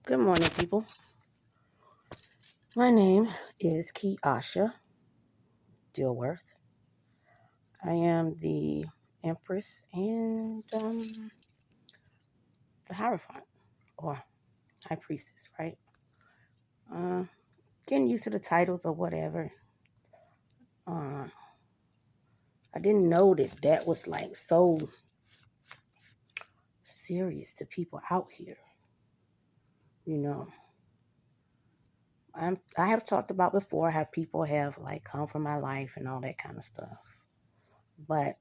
Good morning, people. My name is Keasha Dilworth. I am the Empress and the Hierophant, or High Priestess, right? Uh, Getting used to the titles or whatever. Uh, I didn't know that was like so serious to people out here. You know, I have talked about before how people have like come from my life and all that kind of stuff. But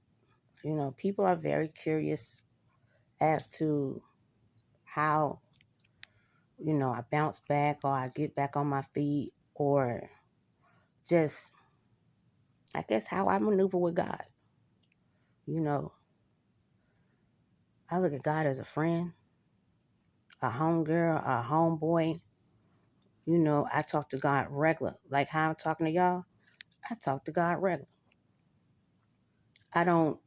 people are very curious as to how I bounce back or I get back on my feet or just, I guess, how I maneuver with God. You know, I look at God as a friend, a homegirl, a homeboy. I talk to God regular. Like how I'm talking to y'all, I talk to God regular. I don't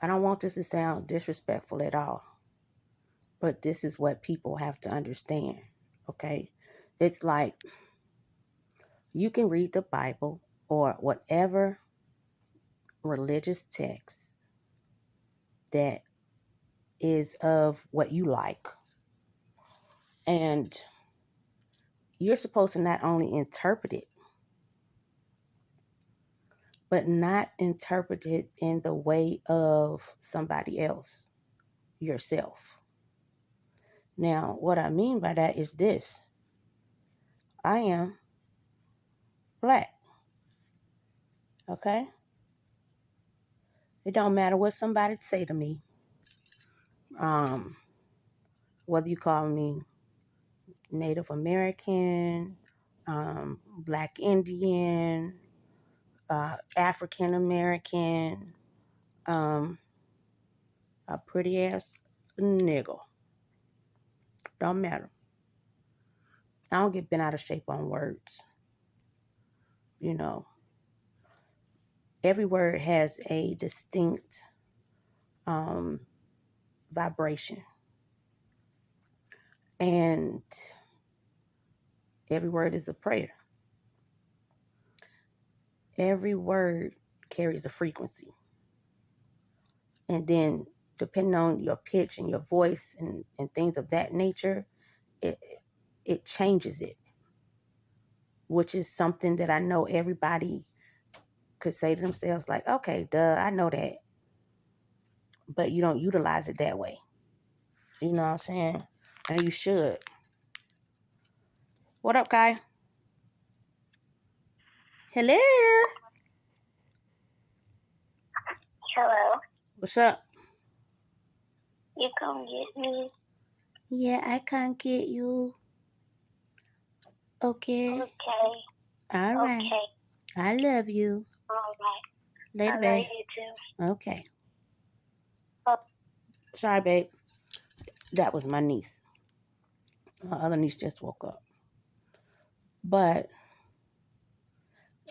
I don't want this to sound disrespectful at all, but this is what people have to understand. Okay? It's like you can read the Bible or whatever religious text that is of what you like. And you're supposed to not only interpret it, but not interpret it in the way of somebody else, yourself. Now, what I mean by that is this. I am black, okay? It don't matter what somebody say to me. Um, Whether you call me Native American, Black Indian, African American, um, a pretty ass nigga. Don't matter. I don't get bent out of shape on words. You know, every word has a distinct um, vibration, and every word is a prayer. Every word carries a frequency, and then depending on your pitch and your voice and things of that nature, it it changes it, which is something that I know everybody could say to themselves, like, okay, duh, I know that, but you don't utilize it that way. You know what I'm saying? And you should. What up, Kai? Hello. Hello. What's up? You come get me? Yeah, I can't get you. Okay. Okay. All right. Okay. I love you. All right. Later, I love babe. you too. Okay. Oh, Sorry, babe. That was my niece. My other niece just woke up. But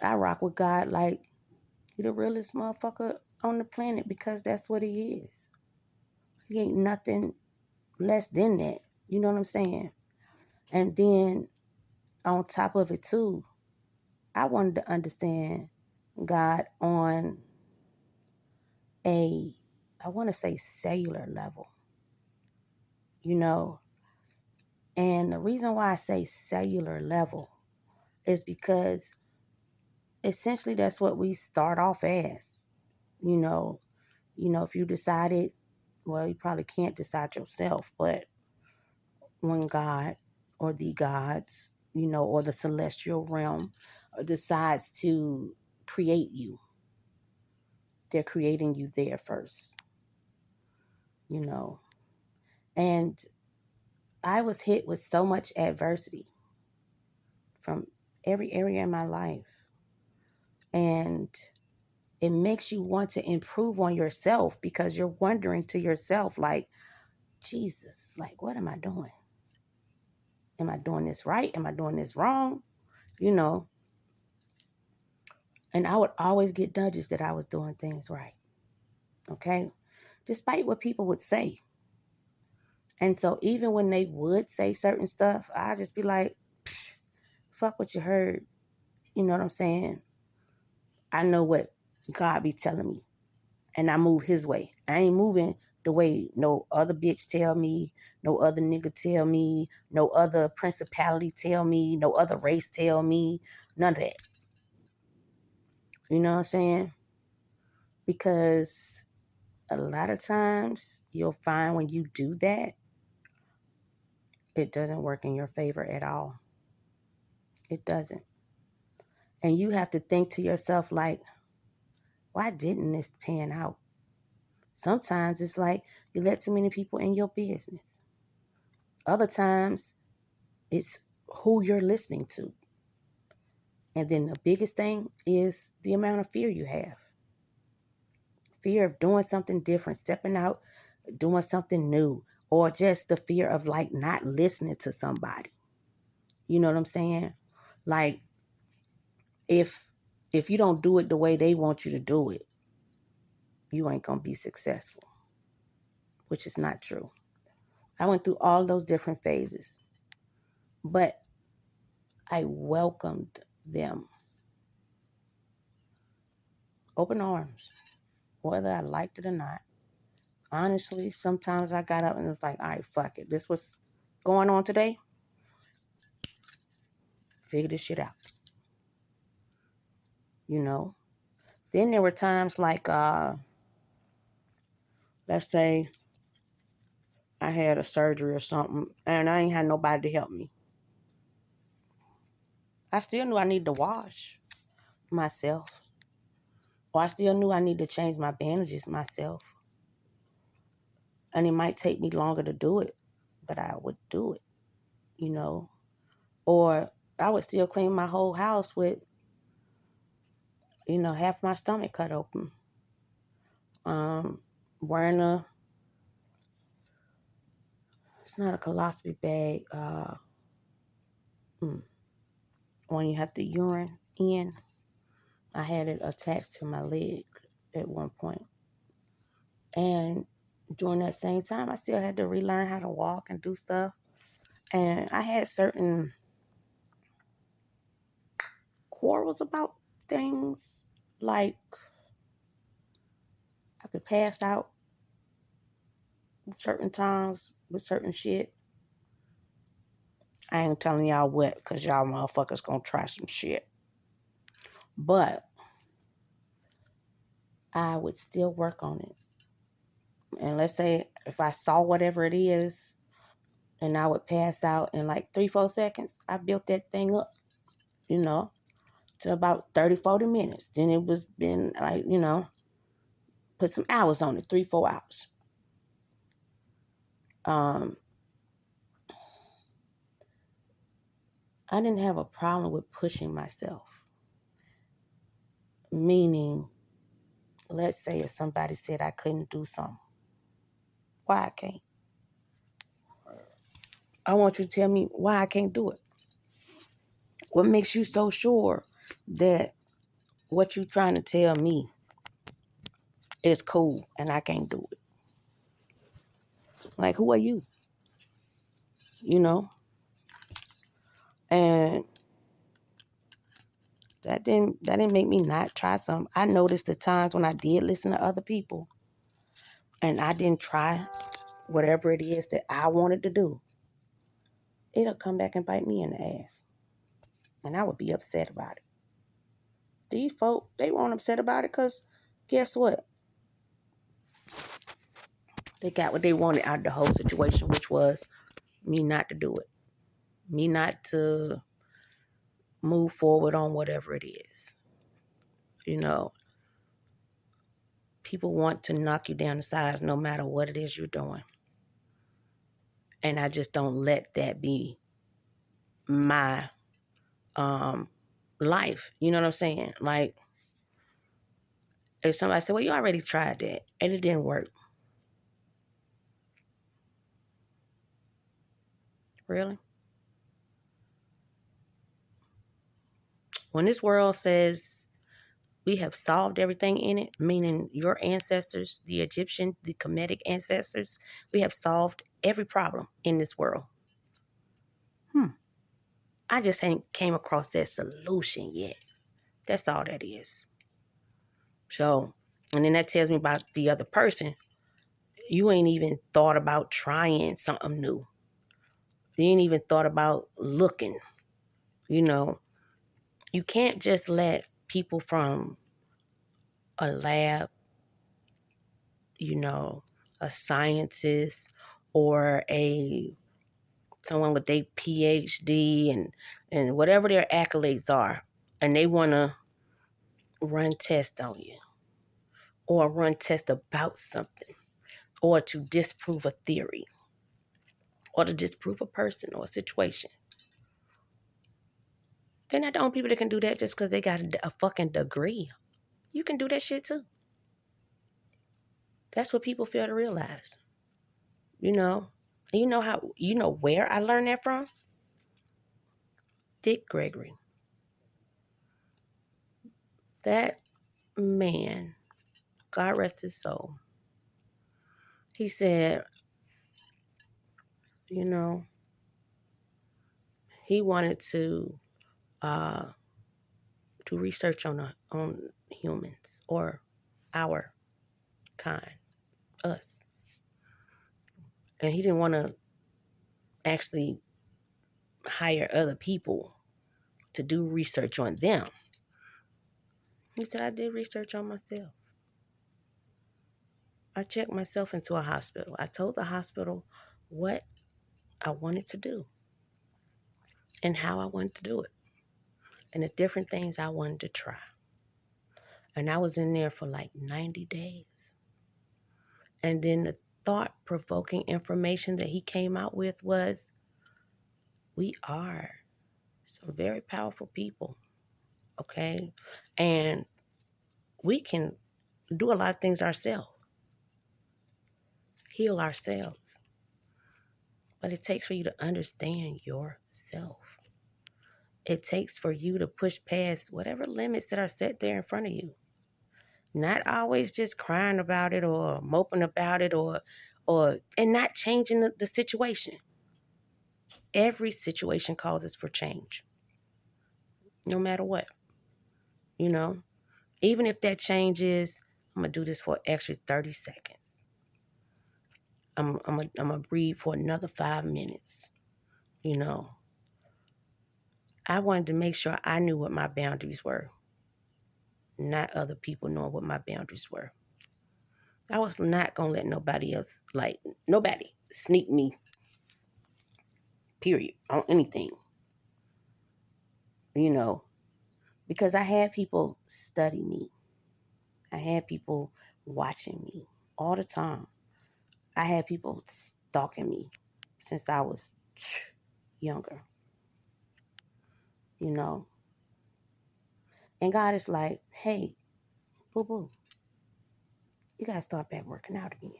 I rock with God like he the realest motherfucker on the planet because that's what he is. He ain't nothing less than that. You know what I'm saying? And then on top of it too, I wanted to understand God on a, I want to say cellular level, you know. And the reason why I say cellular level is because essentially that's what we start off as. You know, if you decided, well, you probably can't decide yourself, but when God or the gods, or the celestial realm decides to create you, they're creating you there first, you know. And I was hit with so much adversity from every area in my life. And it makes you want to improve on yourself because you're wondering to yourself, like, Jesus, like, what am I doing? Am I doing this right? Am I doing this wrong? You know, and I would always get nudges that I was doing things right. Okay. Despite what people would say. And so even when they would say certain stuff, I just be like, fuck what you heard. You know what I'm saying? I know what God be telling me. And I move his way. I ain't moving the way no other bitch tell me, no other nigga tell me, no other principality tell me, no other race tell me, none of that. You know what I'm saying? Because a lot of times you'll find when you do that, it doesn't work in your favor at all. It doesn't. And you have to think to yourself, like, why didn't this pan out? Sometimes it's like you let too many people in your business. Other times it's who you're listening to. And then the biggest thing is the amount of fear you have. Fear of doing something different, stepping out, doing something new, or just the fear of like not listening to somebody. You know what I'm saying? Like if you don't do it the way they want you to do it, you ain't gonna be successful, which is not true. I went through all those different phases, but I welcomed them. Open arms, whether I liked it or not. Honestly, sometimes I got up and was like, all right, fuck it. This was going on today. Figure this shit out. You know? Then there were times like, let's say I had a surgery or something and I ain't had nobody to help me. I still knew I needed to wash myself. Or I still knew I needed to change my bandages myself. And it might take me longer to do it, but I would do it, you know? Or I would still clean my whole house with, half my stomach cut open. Wearing it's not a colostomy bag, when you have the urine in. I had it attached to my leg at one point. And during that same time, I still had to relearn how to walk and do stuff. And I had certain quarrels about things, like I could pass out certain times with certain shit. I ain't telling y'all what, because y'all motherfuckers gonna try some shit. But I would still work on it. And let's say if I saw whatever it is and I would pass out in like 3-4 seconds, I built that thing up, to about 30-40 minutes. Then it was been like, put some hours on it, 3-4 hours. I didn't have a problem with pushing myself. Meaning, let's say if somebody said I couldn't do something, why I can't? I want you to tell me why I can't do it. What makes you so sure that what you're trying to tell me is cool and I can't do it? Like, who are you? You know? And that didn't make me not try something. I noticed the times when I did listen to other people and I didn't try whatever it is that I wanted to do, it'll come back and bite me in the ass. And I would be upset about it. These folk, they weren't upset about it because guess what? They got what they wanted out of the whole situation, which was me not to do it. Me not to move forward on whatever it is. People want to knock you down to size no matter what it is you're doing. And I just don't let that be my life. You know what I'm saying? Like, if somebody said, well, you already tried that and it didn't work. Really? When this world says We have solved everything in it, meaning your ancestors, the Egyptian, the Kemetic ancestors, we have solved every problem in this world. I just ain't came across that solution yet. That's all that is. So, and then that tells me about the other person. You ain't even thought about trying something new. You ain't even thought about looking. You know, you can't just let people from a lab, you know, a scientist or a someone with a PhD and whatever their accolades are, and they want to run tests on you or run tests about something or to disprove a theory or to disprove a person or a situation. They're not the only people that can do that just because they got a fucking degree. You can do that shit too. That's what people fail to realize. You know, and you know where I learned that from? Dick Gregory. That man, God rest his soul. He said, you know, he wanted to uh, do research on humans or our kind, us, and he didn't want to actually hire other people to do research on them. He said, I did research on myself. I checked myself into a hospital. I told the hospital what I wanted to do and how I wanted to do it and the different things I wanted to try. And I was in there for like 90 days. And then the thought-provoking information that he came out with was, we are some very powerful people, okay? And we can do a lot of things ourselves, heal ourselves. But it takes for you to understand yourself. It takes for you to push past whatever limits that are set there in front of you. Not always just crying about it or moping about it or and not changing the situation. Every situation causes for change. No matter what. You know? Even if that change is, I'm gonna do this for an extra 30 seconds. I'm gonna breathe for another 5 minutes. You know. I wanted to make sure I knew what my boundaries were. Not other people knowing what my boundaries were. I was not going to let nobody else, nobody sneak me, period, on anything, you know, because I had people study me. I had people watching me all the time. I had people stalking me since I was younger, you know. And God is like, hey, boo-boo, you got to start back working out again.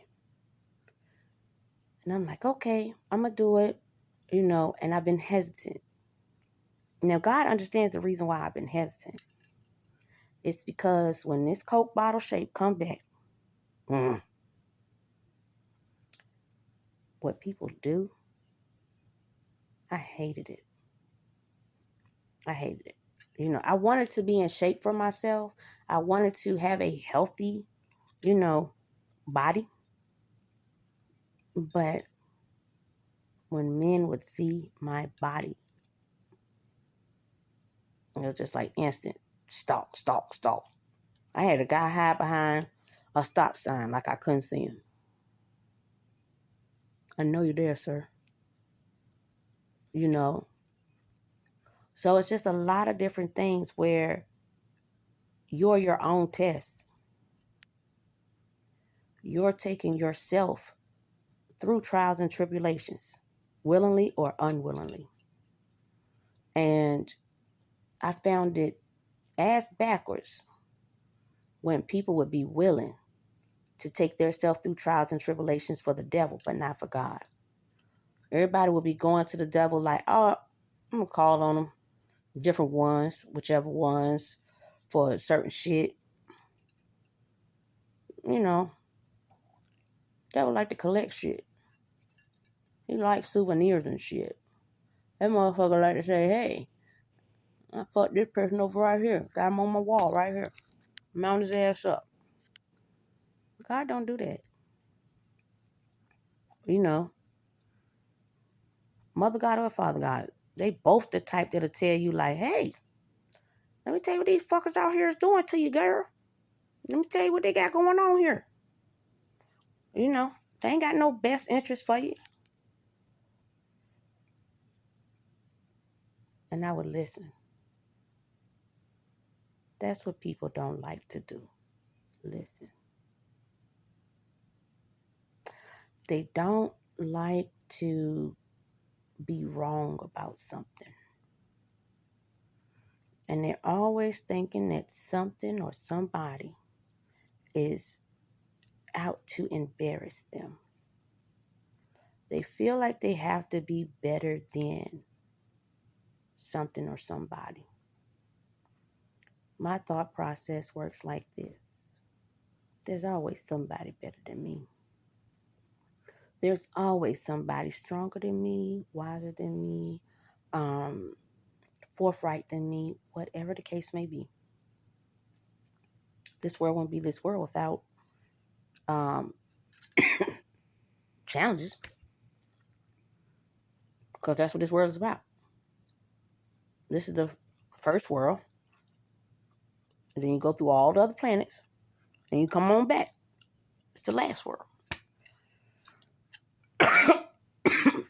And I'm like, okay, I'm going to do it, you know, and I've been hesitant. Now, God understands the reason why I've been hesitant. It's because when this Coke bottle shape come back, what people do, I hated it. I hated it. You know, I wanted to be in shape for myself. I wanted to have a healthy, you know, body. But when men would see my body, it was just like instant stalk, stalk, stalk. I had a guy hide behind a stop sign like I couldn't see him. I know you're there, sir. You know. So it's just a lot of different things where you're your own test. You're taking yourself through trials and tribulations, willingly or unwillingly. And I found it ass backwards when people would be willing to take themselves through trials and tribulations for the devil, but not for God. Everybody would be going to the devil like, oh, I'm going to call on them, different ones, whichever ones, for certain shit. You know, that would like to collect shit. He likes souvenirs and shit. That motherfucker like to say, hey, I fucked this person over right here. Got him on my wall right here. Mount his ass up. God don't do that. You know, Mother God or Father God, they both the type that'll tell you like, hey, let me tell you what these fuckers out here is doing to you, girl. Let me tell you what they got going on here. You know, they ain't got no best interest for you. And I would listen. That's what people don't like to do. Listen. They don't like to be wrong about something. And they're always thinking that something or somebody is out to embarrass them. They feel like they have to be better than something or somebody. My thought process works like this. There's always somebody better than me. There's always somebody stronger than me, wiser than me, forthright than me, whatever the case may be. This world won't be this world without challenges, because that's what this world is about. This is the first world, and then you go through all the other planets, and you come on back. It's the last world.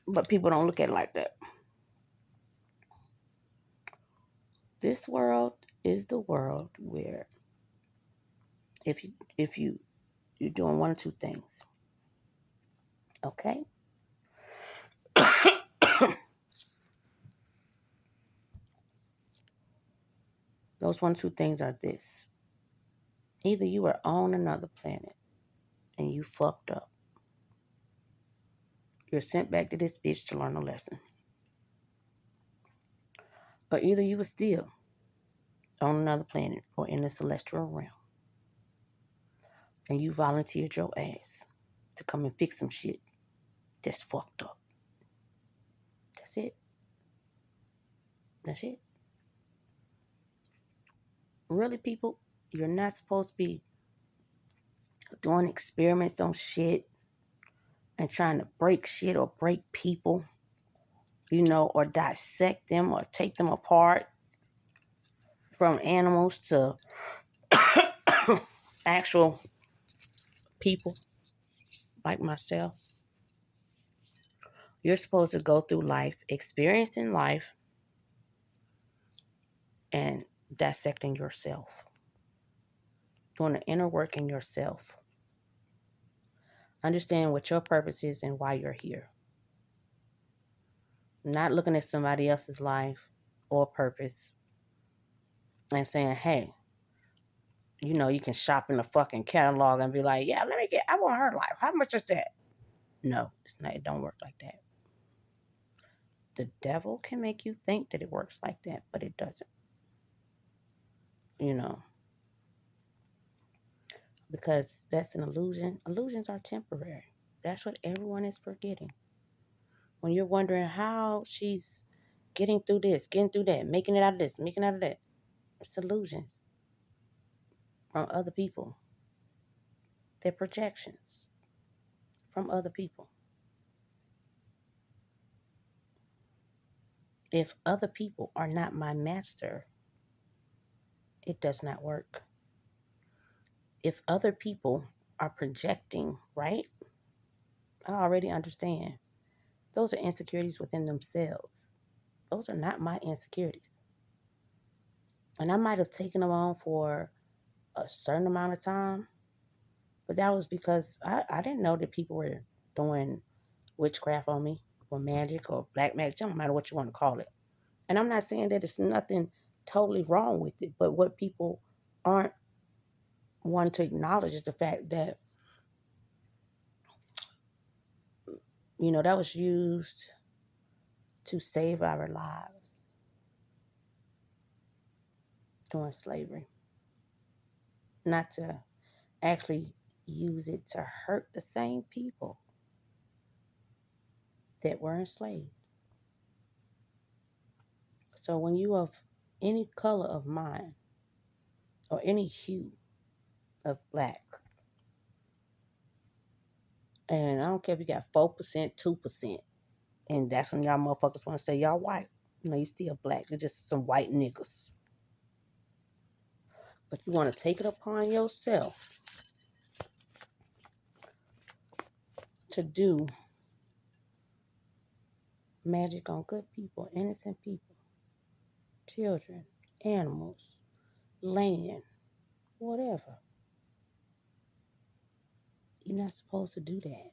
But people don't look at it like that. This world is the world where you're doing one or two things. Okay? Those one or two things are this. Either you are on another planet and you fucked up. You're sent back to this bitch to learn a lesson. Or either you were still on another planet or in the celestial realm and you volunteered your ass to come and fix some shit that's fucked up. That's it. That's it. Really, people, you're not supposed to be doing experiments on shit and trying to break shit or break people, or dissect them or take them apart from animals to actual people like myself. You're supposed to go through life, experiencing life, and dissecting yourself, doing the inner work in yourself. Understand what your purpose is and why you're here. Not looking at somebody else's life or purpose and saying, hey, you can shop in the fucking catalog and be like, yeah, I want her life. How much is that? No, it's not. It don't work like that. The devil can make you think that it works like that, but it doesn't. Because that's an illusion. Illusions are temporary. That's what everyone is forgetting. When you're wondering how she's getting through this, getting through that, making it out of this, making it out of that, it's illusions from other people. They're projections from other people. If other people are not my master, it does not work. If other people are projecting, right? I already understand. Those are insecurities within themselves. Those are not my insecurities. And I might have taken them on for a certain amount of time, but that was because I didn't know that people were doing witchcraft on me, or magic, or black magic, no matter what you want to call it. And I'm not saying that there's nothing totally wrong with it, but what people aren't wanting to acknowledge is the fact that, that was used to save our lives during slavery. not to actually use it to hurt the same people that were enslaved. So when you of any color of mind or any hue of black, and I don't care if you got 4%, 2%, and that's when y'all motherfuckers want to say y'all white. You still black. You're just some white niggas. But you want to take it upon yourself to do magic on good people, innocent people, children, animals, land, whatever. You're not supposed to do that.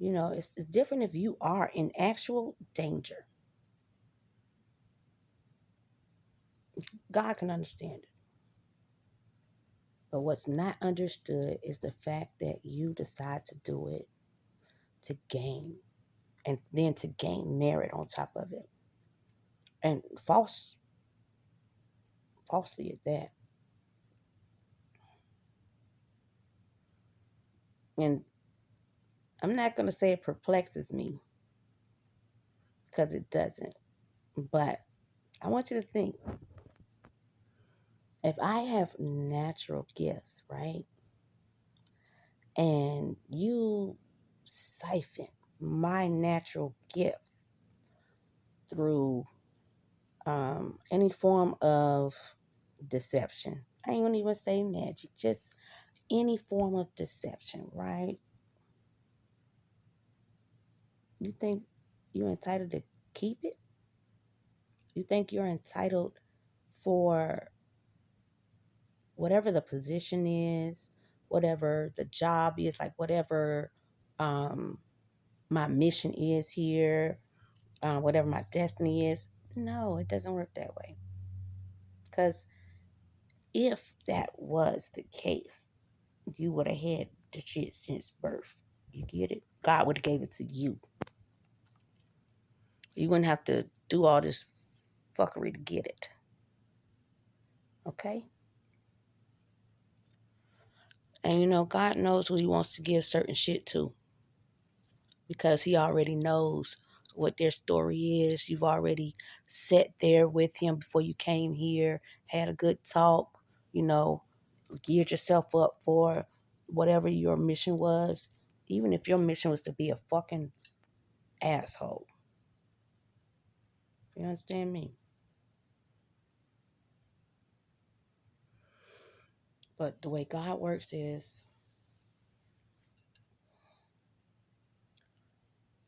It's different if you are in actual danger. God can understand it. But what's not understood is the fact that you decide to do it to gain, and then to gain merit on top of it. And falsely at that. And I'm not going to say it perplexes me, because it doesn't. But I want you to think, if I have natural gifts, right? And you siphon my natural gifts through any form of deception. I ain't gonna even say magic, just any form of deception, right? You think you're entitled to keep it? You think you're entitled for whatever the position is, whatever the job is, like whatever um, my mission is here, whatever my destiny is? No, it doesn't work that way. Because if that was the case, you would have had the shit since birth. You get it? God would have gave it to you. You wouldn't have to do all this fuckery to get it. Okay? And God knows who he wants to give certain shit to, because he already knows what their story is. You've already sat there with him before you came here, had a good talk, geared yourself up for whatever your mission was. Even if your mission was to be a fucking asshole. You understand me? But the way God works is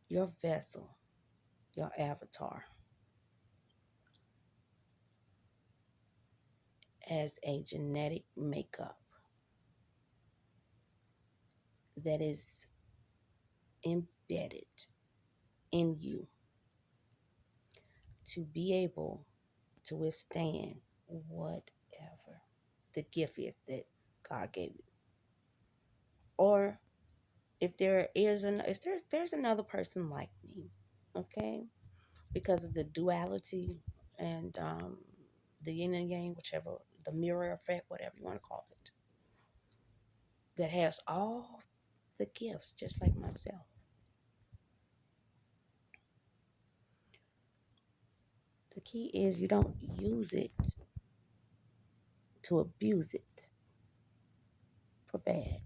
your vessel, your avatar, as a genetic makeup that is embedded in you to be able to withstand whatever the gift is that God gave you. Or if there's another person like me, okay? Because of the duality and the yin and yang, whichever, the mirror effect, whatever you want to call it, that has all the gifts just like myself. The key is you don't use it to abuse it for bad.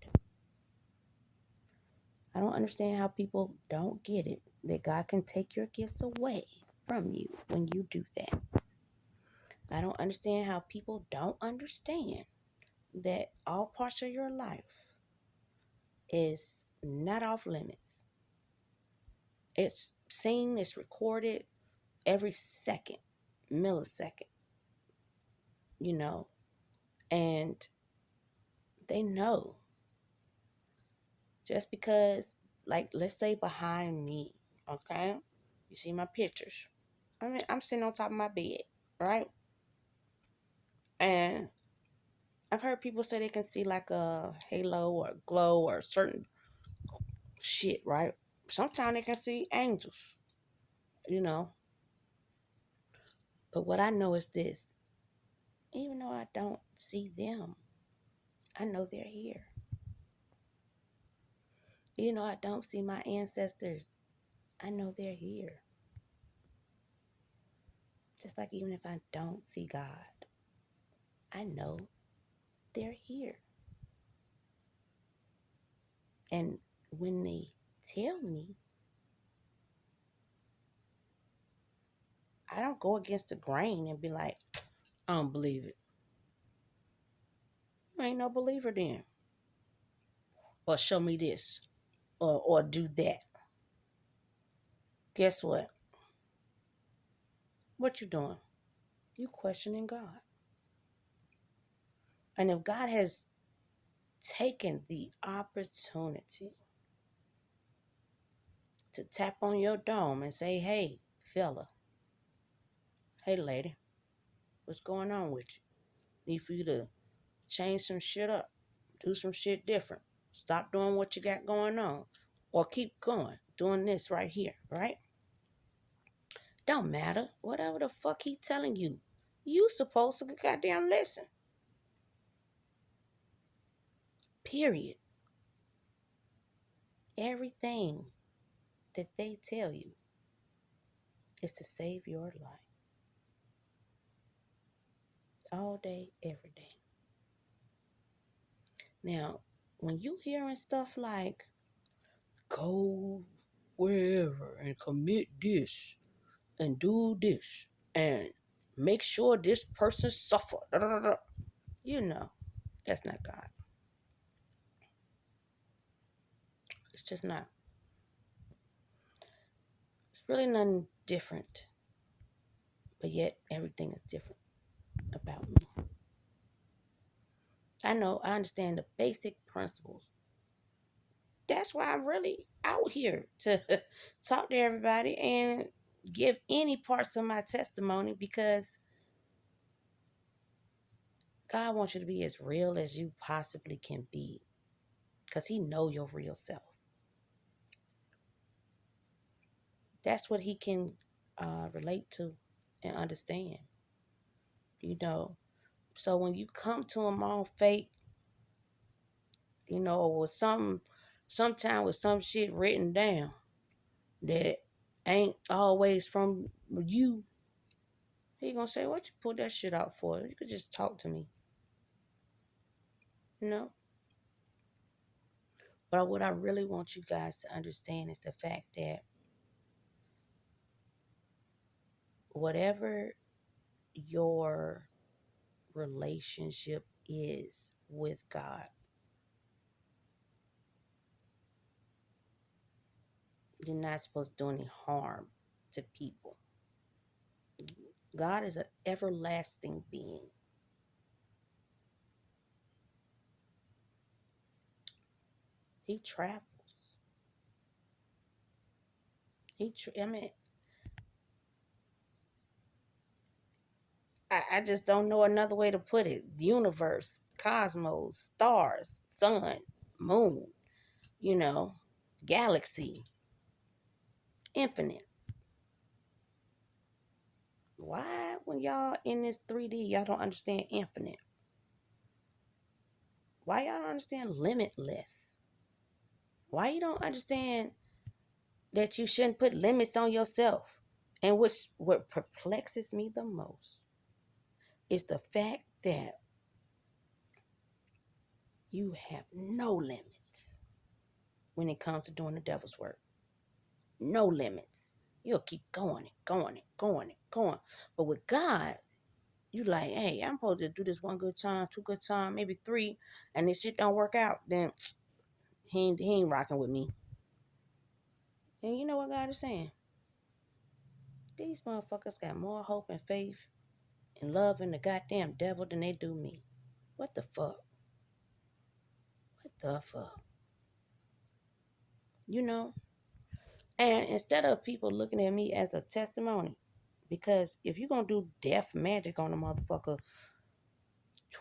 I don't understand how people don't get it, that God can take your gifts away from you when you do that. I don't understand how people don't understand that all parts of your life is not off limits. It's seen, it's recorded every second, millisecond, and they know. Just because, like, let's say behind me, okay? You see my pictures. I'm sitting on top of my bed, right? And I've heard people say they can see like a halo or a glow or certain shit, right? Sometimes they can see angels, you know. But what I know is this: Even though I don't see them, I know they're here. Even though I don't see my ancestors, I know they're here. Just like even if I don't see God, I know they're here. And when they tell me, I don't go against the grain and be like, I don't believe it. I ain't no believer then. Or show me this. Or do that. Guess what? What you doing? You questioning God. And if God has taken the opportunity to tap on your dome and say, hey, fella, hey, lady, what's going on with you? Need for you to change some shit up, do some shit different, stop doing what you got going on, or keep going, doing this right here, right? Don't matter. Whatever the fuck he telling you, you supposed to goddamn listen. Period. Everything that they tell you is to save your life. All day, every day. Now, when you hearing stuff like, go wherever and commit this and do this and make sure this person suffer, da, da, da, da, you know, that's not God. It's just not. It's really nothing different. But yet, everything is different about me. I know, I understand the basic principles. That's why I'm really out here to talk to everybody and give any parts of my testimony, because God wants you to be as real as you possibly can be, because he know your real self. That's what he can relate to and understand, you know. So when you come to him all fake, you know, or with sometime with some shit written down that ain't always from you, he gonna say, what you put that shit out for? You could just talk to me, you know. But what I really want you guys to understand is the fact that whatever your relationship is with God, you're not supposed to do any harm to people. God is an everlasting being. He travels. I mean, I just don't know another way to put it. Universe, cosmos, stars, sun, moon, you know, galaxy, infinite. Why, when y'all in this 3D, y'all don't understand infinite? Why y'all don't understand limitless? Why you don't understand that you shouldn't put limits on yourself? And what perplexes me the most is the fact that you have no limits when it comes to doing the devil's work. No limits. You'll keep going and going and going and going. But with God, you like, hey, I'm supposed to do this one good time, two good time, maybe three, and this shit don't work out, then he ain't rocking with me. And you know what God is saying? These motherfuckers got more hope and faith and love in the goddamn devil than they do me. What the fuck? What the fuck? You know? And instead of people looking at me as a testimony, because if you're going to do death magic on a motherfucker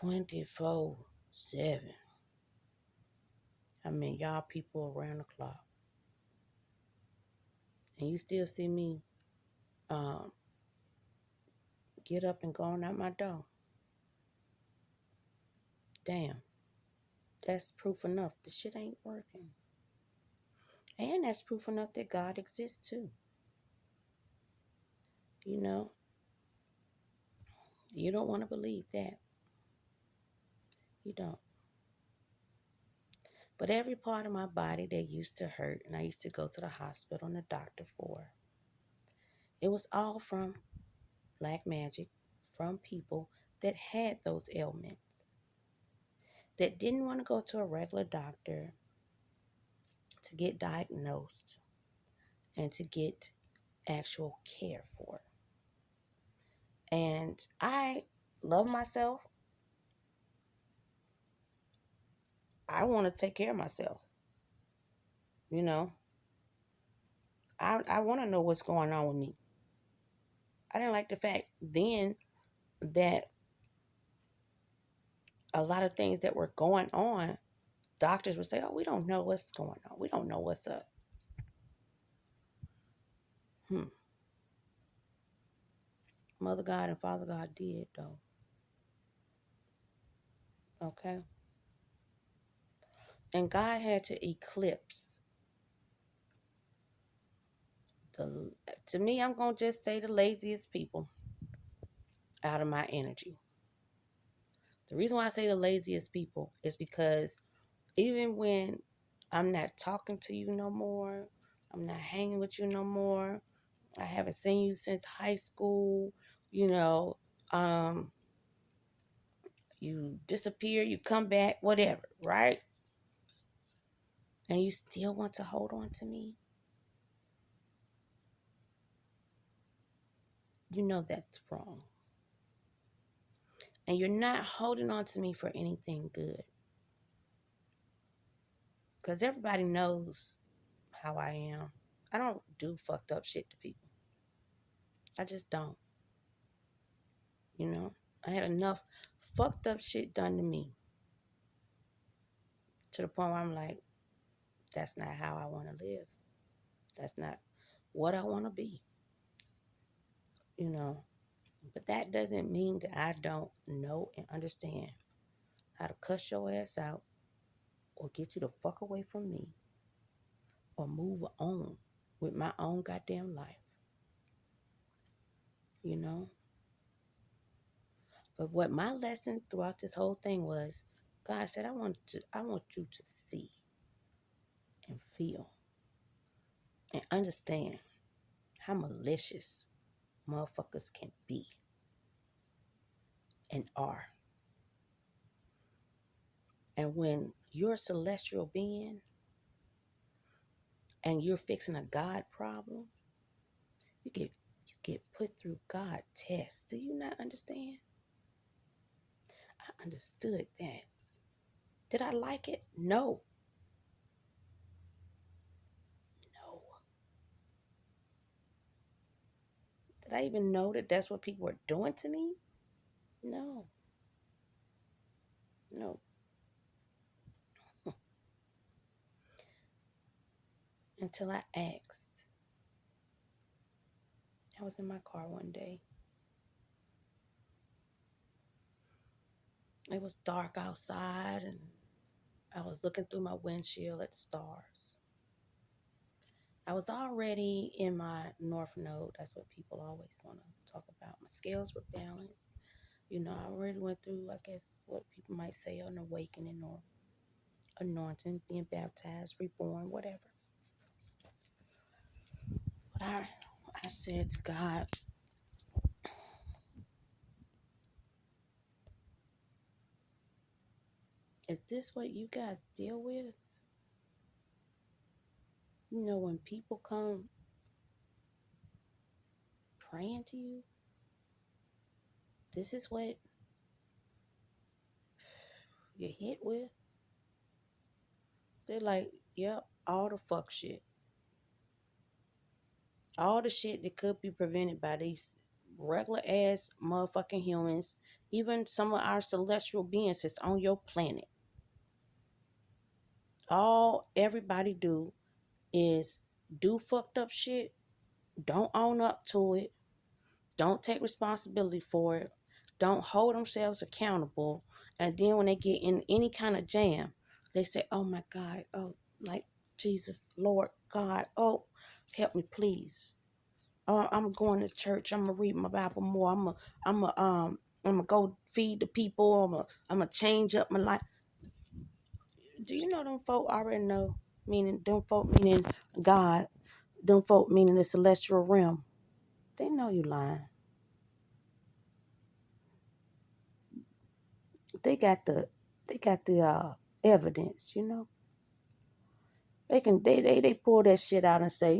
24/7, I mean, y'all people around the clock, and you still see me get up and going out my door, damn, that's proof enough the shit ain't working. And that's proof enough that God exists too. You know, you don't want to believe that. You don't. But every part of my body that used to hurt and I used to go to the hospital and the doctor for, it was all from black magic, from people that had those ailments, that didn't want to go to a regular doctor to get diagnosed and to get actual care for. And I love myself. I want to take care of myself. You know, I want to know what's going on with me. I didn't like the fact then that a lot of things that were going on, doctors would say, oh, we don't know what's going on. We don't know what's up. Hmm. Mother God and Father God did, though. Okay? And God had to eclipse the, to me, I'm going to just say the laziest people out of my energy. The reason why I say the laziest people is because even when I'm not talking to you no more, I'm not hanging with you no more, I haven't seen you since high school, you know, um, you disappear, you come back, whatever, right? And you still want to hold on to me? You know that's wrong. And you're not holding on to me for anything good. Because everybody knows how I am. I don't do fucked up shit to people. I just don't. You know? I had enough fucked up shit done to me to the point where I'm like, that's not how I want to live. That's not what I want to be. You know? But that doesn't mean that I don't know and understand how to cuss your ass out or get you the fuck away from me or move on with my own goddamn life. You know? But what my lesson throughout this whole thing was, God said, I want you to see and feel and understand how malicious motherfuckers can be and are. And when you're a celestial being and you're fixing a God problem, you get put through God tests. Do you not understand? I understood that. Did I like it? No. No. Did I even know that that's what people were doing to me? No. No. Until I asked. I was in my car one day. It was dark outside and I was looking through my windshield at the stars. I was already in my north node. That's what people always want to talk about. My scales were balanced. You know, I already went through, I guess, what people might say an awakening or anointing, being baptized, reborn, whatever. But I said to God, is this what you guys deal with? You know, when people come praying to you, this is what you're hit with? They're like, yep, all the fuck shit. All the shit that could be prevented by these regular ass motherfucking humans, even some of our celestial beings that's on your planet. All everybody do is do fucked up shit, don't own up to it, don't take responsibility for it, don't hold themselves accountable, and then when they get in any kind of jam, they say, oh my God, oh, like, Jesus, Lord, God, oh, help me, please. I'm going to church. I'm gonna read my Bible more. I'm gonna go feed the people. I'm gonna change up my life. Do you know them folk already know? Meaning, them folk meaning God. Them folk meaning the celestial realm. They know you lying. They got the evidence. You know. They pull that shit out and say,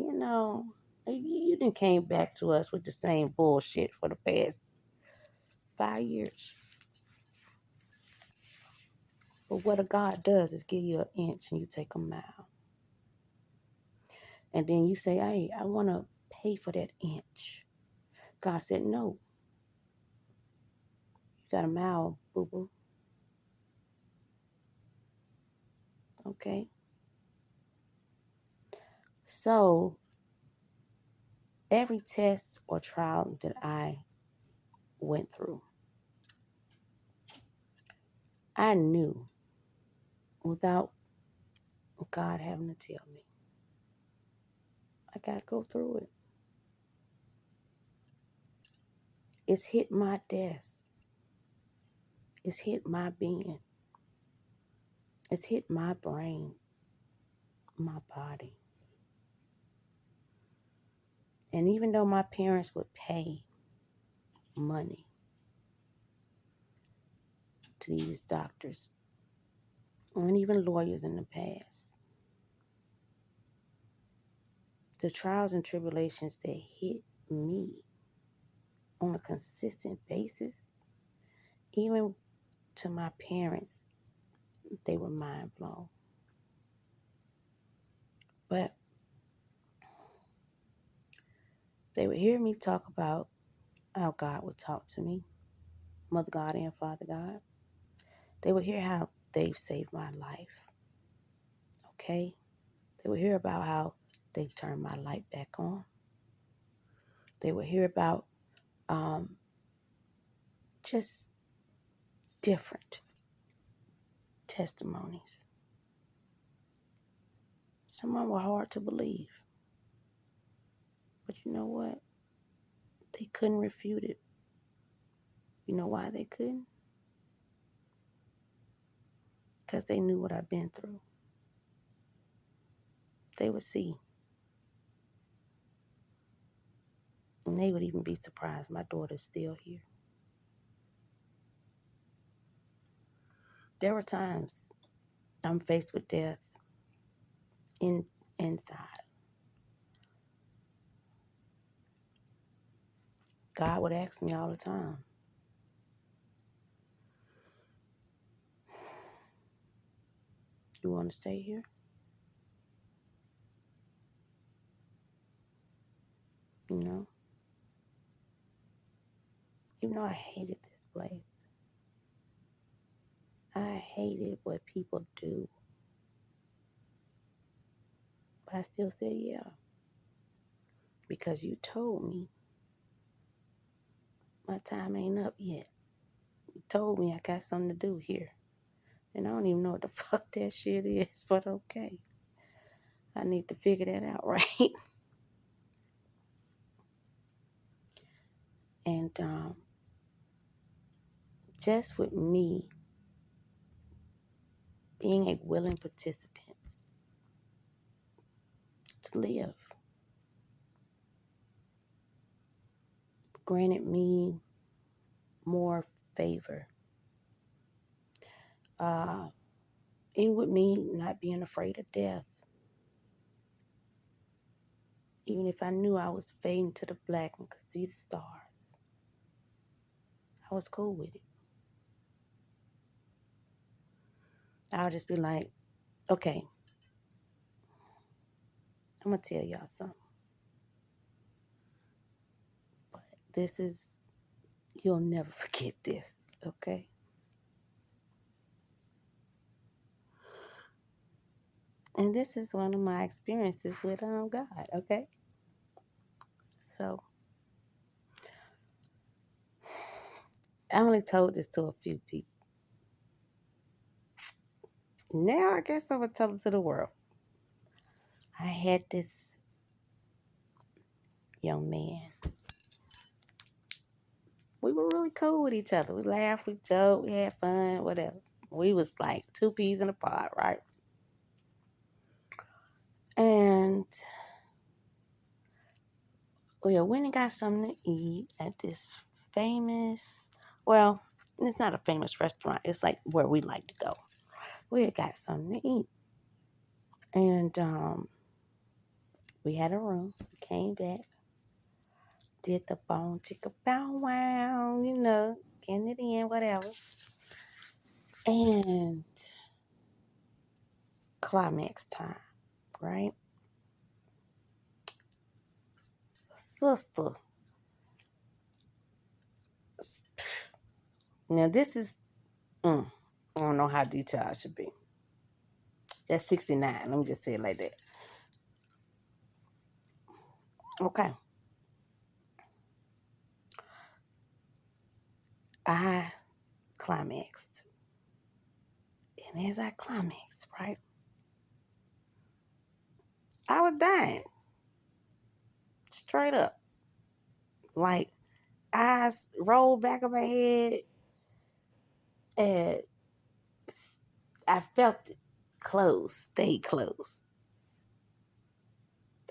you done came back to us with the same bullshit for the past 5 years. But what a God does is give you an inch and you take a mile. And then you say, hey, I want to pay for that inch. God said, no, you got a mile, boo-boo. Okay? So every test or trial that I went through, I knew without God having to tell me, I got to go through it. It's hit my desk. It's hit my being. It's hit my brain, my body. And even though my parents would pay money to these doctors and even lawyers in the past, the trials and tribulations that hit me on a consistent basis, even to my parents, they were mind blown. But they would hear me talk about how God would talk to me, Mother God and Father God. They would hear how they've saved my life. Okay? They would hear about how they turned my light back on. They would hear about just different testimonies. Some of them were hard to believe. But you know what? They couldn't refute it. You know why they couldn't? Because they knew what I've been through. They would see. And they would even be surprised my daughter's still here. There were times I'm faced with death inside. God would ask me all the time, you want to stay here? You know? Even though I hated this place. I hated what people do. But I still said, yeah. Because you told me my time ain't up yet. You told me I got something to do here. And I don't even know what the fuck that shit is, but okay. I need to figure that out, right? And just with me being a willing participant to live, granted me more favor. And with me not being afraid of death. Even if I knew I was fading to the black and could see the stars, I was cool with it. I would just be like, okay, I'm going to tell y'all something. But you'll never forget this, okay? And this is one of my experiences with God, okay? So, I only told this to a few people. Now I guess I'm going to tell it to the world. I had this young man. We were really cool with each other. We laughed, we joked, we had fun, whatever. We was like two peas in a pod, right? And we went and got something to eat at this famous, well, it's not a famous restaurant. It's like where we like to go. We had got something to eat. And we had a room. We came back, did the bone chicka bow wow, getting it in, whatever. And climax time, right? Sister. Now this is, I don't know how detailed I should be. That's 69. Let me just say it like that. Okay. I climaxed. And as I climaxed, right, I was dying. Straight up. Like, eyes rolled back of my head. And I felt it closed, stayed closed.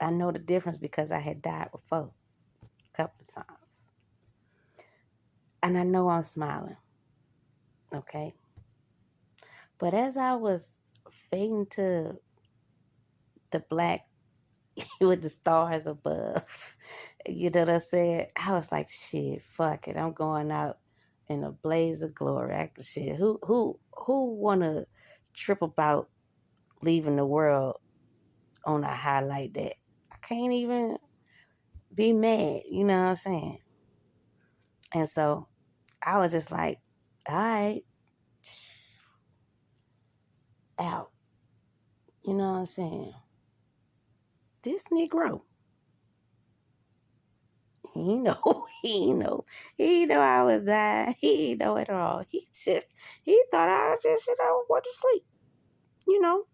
I know the difference because I had died before a couple of times. And I know I'm smiling. Okay. But as I was fading to the black with the stars above, you know what I'm saying? I was like, shit, fuck it. I'm going out in a blaze of glory. Shit, who wanna trip about leaving the world on a high like that? I can't even be mad, you know what I'm saying? And so I was just like, all right, out. You know what I'm saying? This Negro, he know, he know I was dying. He know it all. He thought I was just, went to sleep. You know,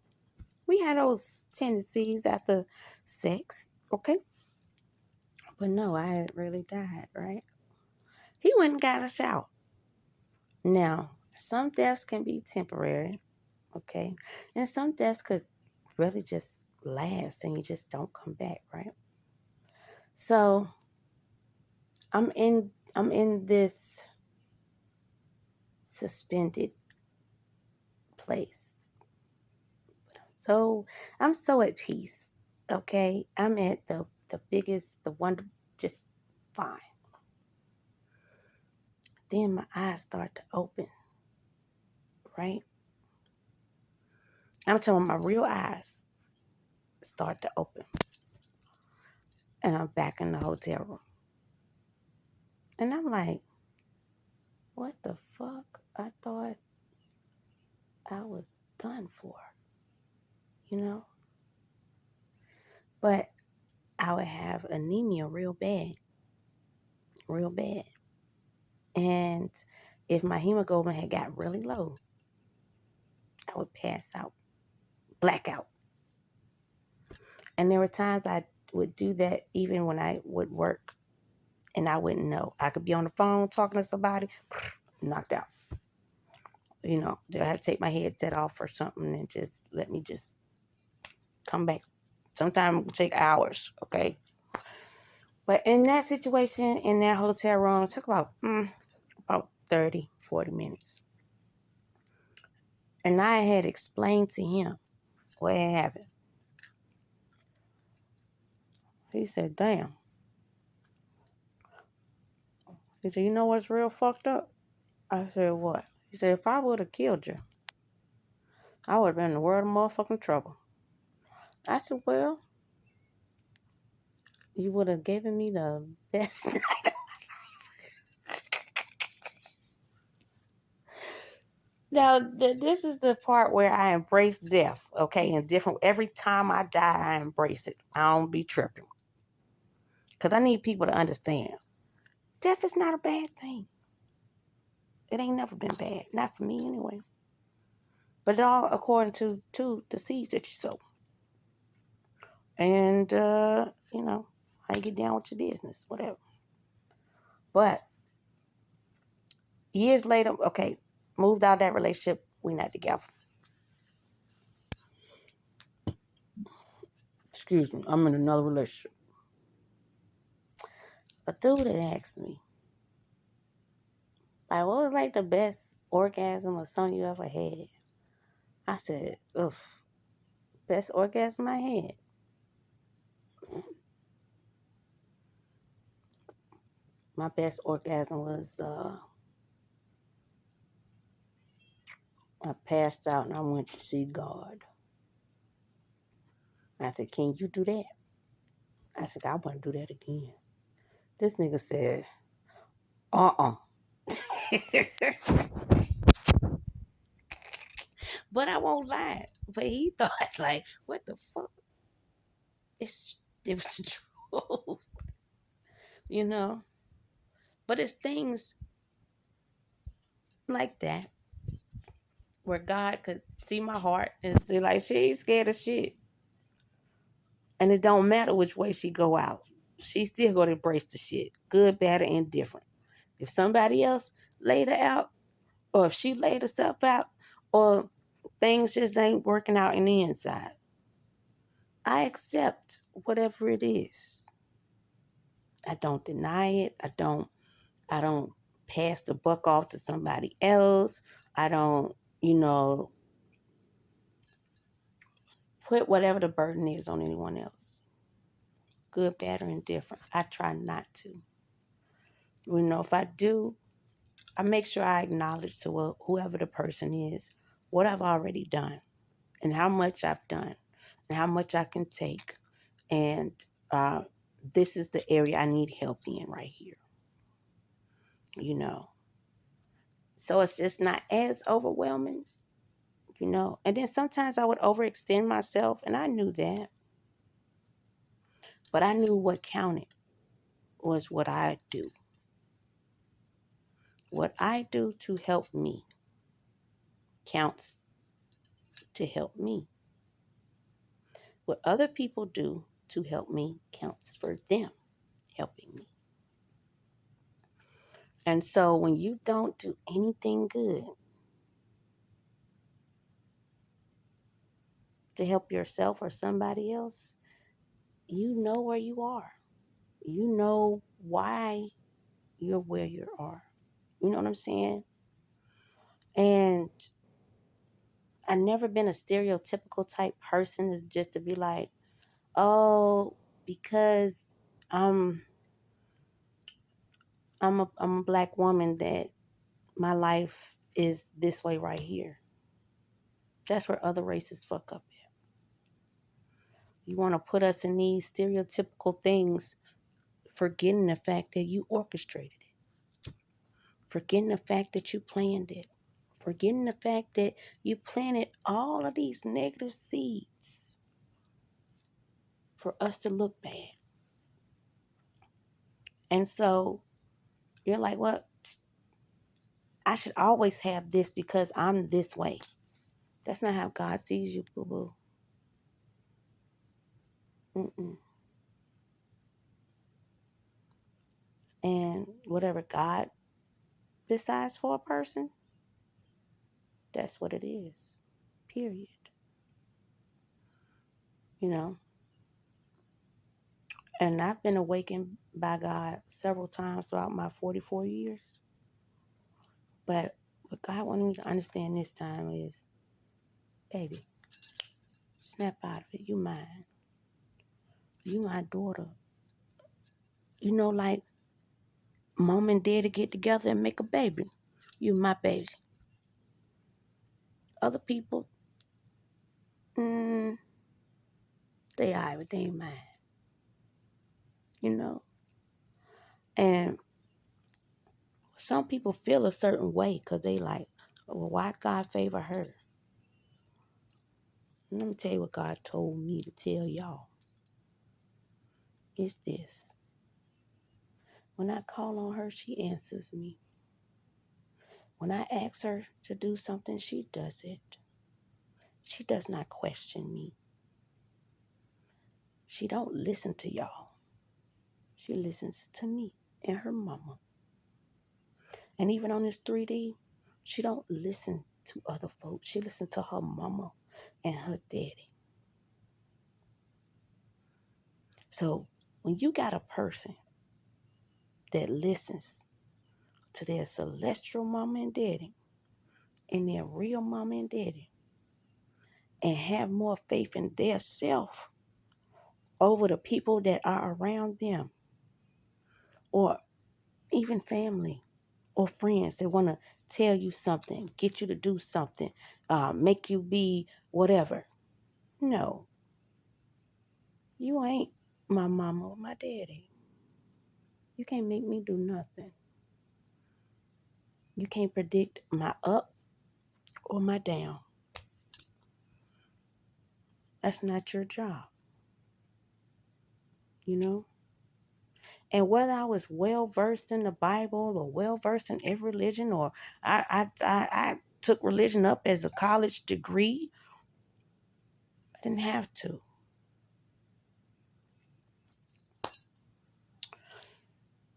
we had those tendencies after sex, okay? But no, I had really died, right? He went and got a shower. Now, some deaths can be temporary, okay? And some deaths could really just last and you just don't come back, right? So I'm in this suspended place. So I'm so at peace. Okay. I'm at the biggest, the one just fine. Then my eyes start to open. Right? I'm telling my real eyes start to open. And I'm back in the hotel room. And I'm like, what the fuck? I thought I was done for. You know? But I would have anemia real bad. Real bad. And if my hemoglobin had got really low, I would pass out, blackout. And there were times I would do that even when I would work and I wouldn't know. I could be on the phone talking to somebody, knocked out. You know, I had to take my headset off or something and just let me just come back. Sometimes it would take hours, okay? But in that situation, in that hotel room, it took about 30, 40 minutes. And I had explained to him what had happened. He said, damn. He said, you know what's real fucked up? I said, what? He said, if I would have killed you, I would have been in the world of motherfucking trouble. I said, well, you would have given me the best night. Now, this is the part where I embrace death, okay? And different, every time I die, I embrace it. I don't be tripping. Because I need people to understand. Death is not a bad thing. It ain't never been bad. Not for me anyway. But it all according to the seeds that you sow. And how you get down with your business, whatever. But years later, okay, moved out of that relationship, we not together. Excuse me, I'm in another relationship. A dude had asked me, like, what was like the best orgasm or something you ever had? I said, oof, best orgasm I had. My best orgasm was I passed out and I went to see God. I said, can you do that? I said, I want to do that again. This nigga said, uh-uh. But I won't lie. But he thought, like, what the fuck? It was the truth, you know? But it's things like that where God could see my heart and say, like, she ain't scared of shit. And it don't matter which way she go out. She still gonna embrace the shit. Good, bad, or indifferent. If somebody else laid her out, or if she laid herself out, or things just ain't working out in the inside, I accept whatever it is. I don't deny it. I don't pass the buck off to somebody else. I don't, put whatever the burden is on anyone else. Good, bad, or indifferent. I try not to. If I do, I make sure I acknowledge to whoever the person is what I've already done and how much I've done and how much I can take. And this is the area I need help in right here. So it's just not as overwhelming, And then sometimes I would overextend myself, and I knew that. But I knew what counted was what I do. What I do to help me counts to help me. What other people do to help me counts for them helping me. And so when you don't do anything good to help yourself or somebody else, you know where you are. You know why you're where you are. You know what I'm saying? And I've never been a stereotypical type person is just to be like, oh, because I'm I'm a black woman that my life is this way right here. That's where other races fuck up at. You want to put us in these stereotypical things, forgetting the fact that you orchestrated it, forgetting the fact that you planned it, forgetting the fact that you planted all of these negative seeds for us to look bad. And so you're like, well, I should always have this because I'm this way. That's not how God sees you, boo-boo. Mm-mm. And whatever God decides for a person, that's what it is. Period. You know? And I've been awakened by God several times throughout my 44 years. But what God wanted me to understand this time is, baby, snap out of it. You mine. You my daughter. Like mom and daddy get together and make a baby. You my baby. Other people, they are, but they ain't mine. And some people feel a certain way because they like, well, why God favor her? And let me tell you what God told me to tell y'all. It's this. When I call on her, she answers me. When I ask her to do something, she does it. She does not question me. She don't listen to y'all. She listens to me and her mama. And even on this 3D, she don't listen to other folks. She listens to her mama and her daddy. So when you got a person that listens to their celestial mama and daddy and their real mama and daddy and have more faith in their self over the people that are around them or even family or friends that want to tell you something, get you to do something, make you be whatever. No, you ain't my mama or my daddy. You can't make me do nothing. You can't predict my up or my down. That's not your job, you know? And whether I was well versed in the Bible or well versed in every religion, or I took religion up as a college degree, I didn't have to.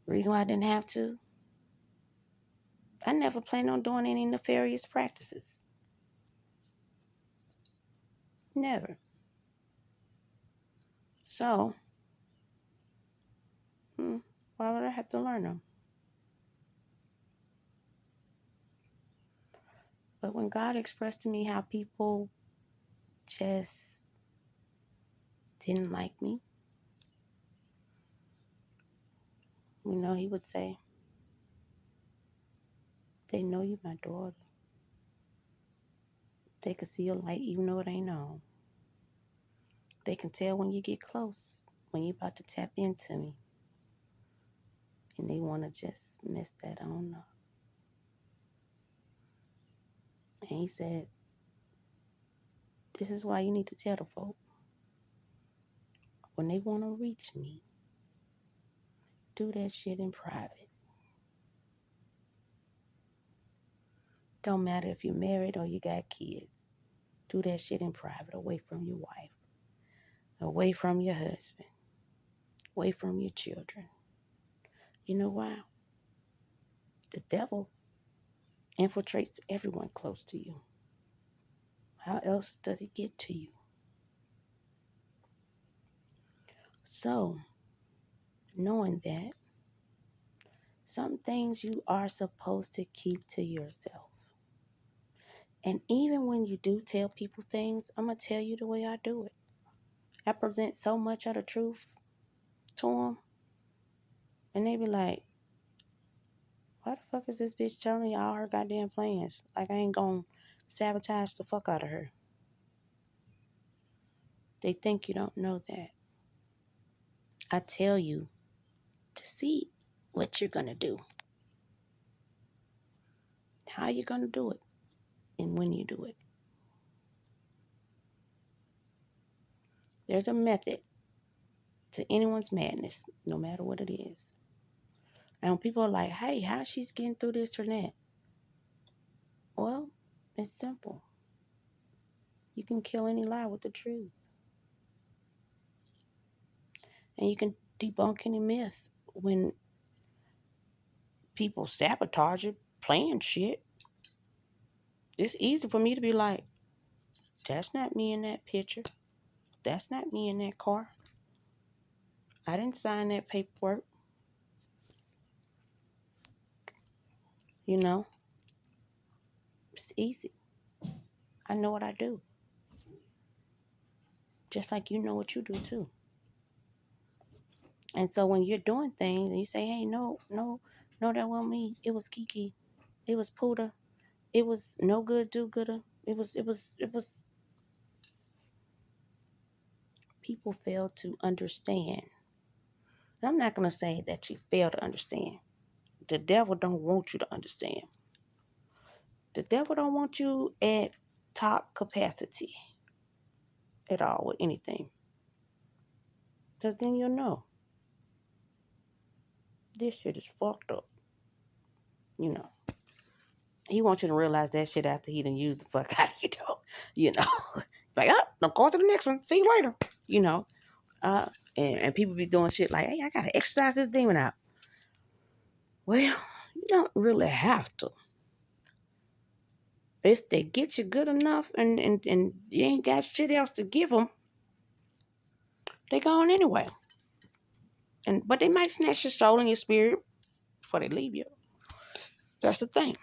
The reason why I didn't have to, I never planned on doing any nefarious practices. Never. So, why would I have to learn them? But when God expressed to me how people just didn't like me, he would say, they know you my daughter. They can see your light even though it ain't on. They can tell when you get close, when you're about to tap into me. And they want to just mess that on up. And he said, this is why you need to tell the folk. When they want to reach me, do that shit in private. Don't matter if you're married or you got kids. Do that shit in private, away from your wife, away from your husband, away from your children. You know why? The devil infiltrates everyone close to you. How else does he get to you? So, knowing that, some things you are supposed to keep to yourself. And even when you do tell people things, I'm going to tell you the way I do it. I present so much of the truth to them. And they be like, why the fuck is this bitch telling me all her goddamn plans? Like I ain't going to sabotage the fuck out of her. They think you don't know that. I tell you to see what you're going to do. How you're going to do it. And when you do it. There's a method to anyone's madness, no matter what it is. And when people are like, hey, how she's getting through this or that? Well, it's simple. You can kill any lie with the truth. And you can debunk any myth when people sabotage it, playing shit. It's easy for me to be like, that's not me in that picture. That's not me in that car. I didn't sign that paperwork. It's easy. I know what I do. Just like you know what you do too. And so when you're doing things and you say, hey, no, that wasn't me. It was Kiki. It was Puda. It was NoGoodDoGooda. It was people fail to understand. I'm not going to say that you fail to understand. The devil don't want you to understand. The devil don't want you at top capacity at all with anything. Because then you'll know. This shit is fucked up. He wants you to realize that shit after he done used the fuck out of you, though. You know, like, oh, I'm going to the next one. See you later. You know, uh, and people be doing shit like, hey, I gotta exercise this demon out. Well, you don't really have to. If they get you good enough and you ain't got shit else to give them, they gone anyway. But they might snatch your soul and your spirit before they leave you. That's the thing,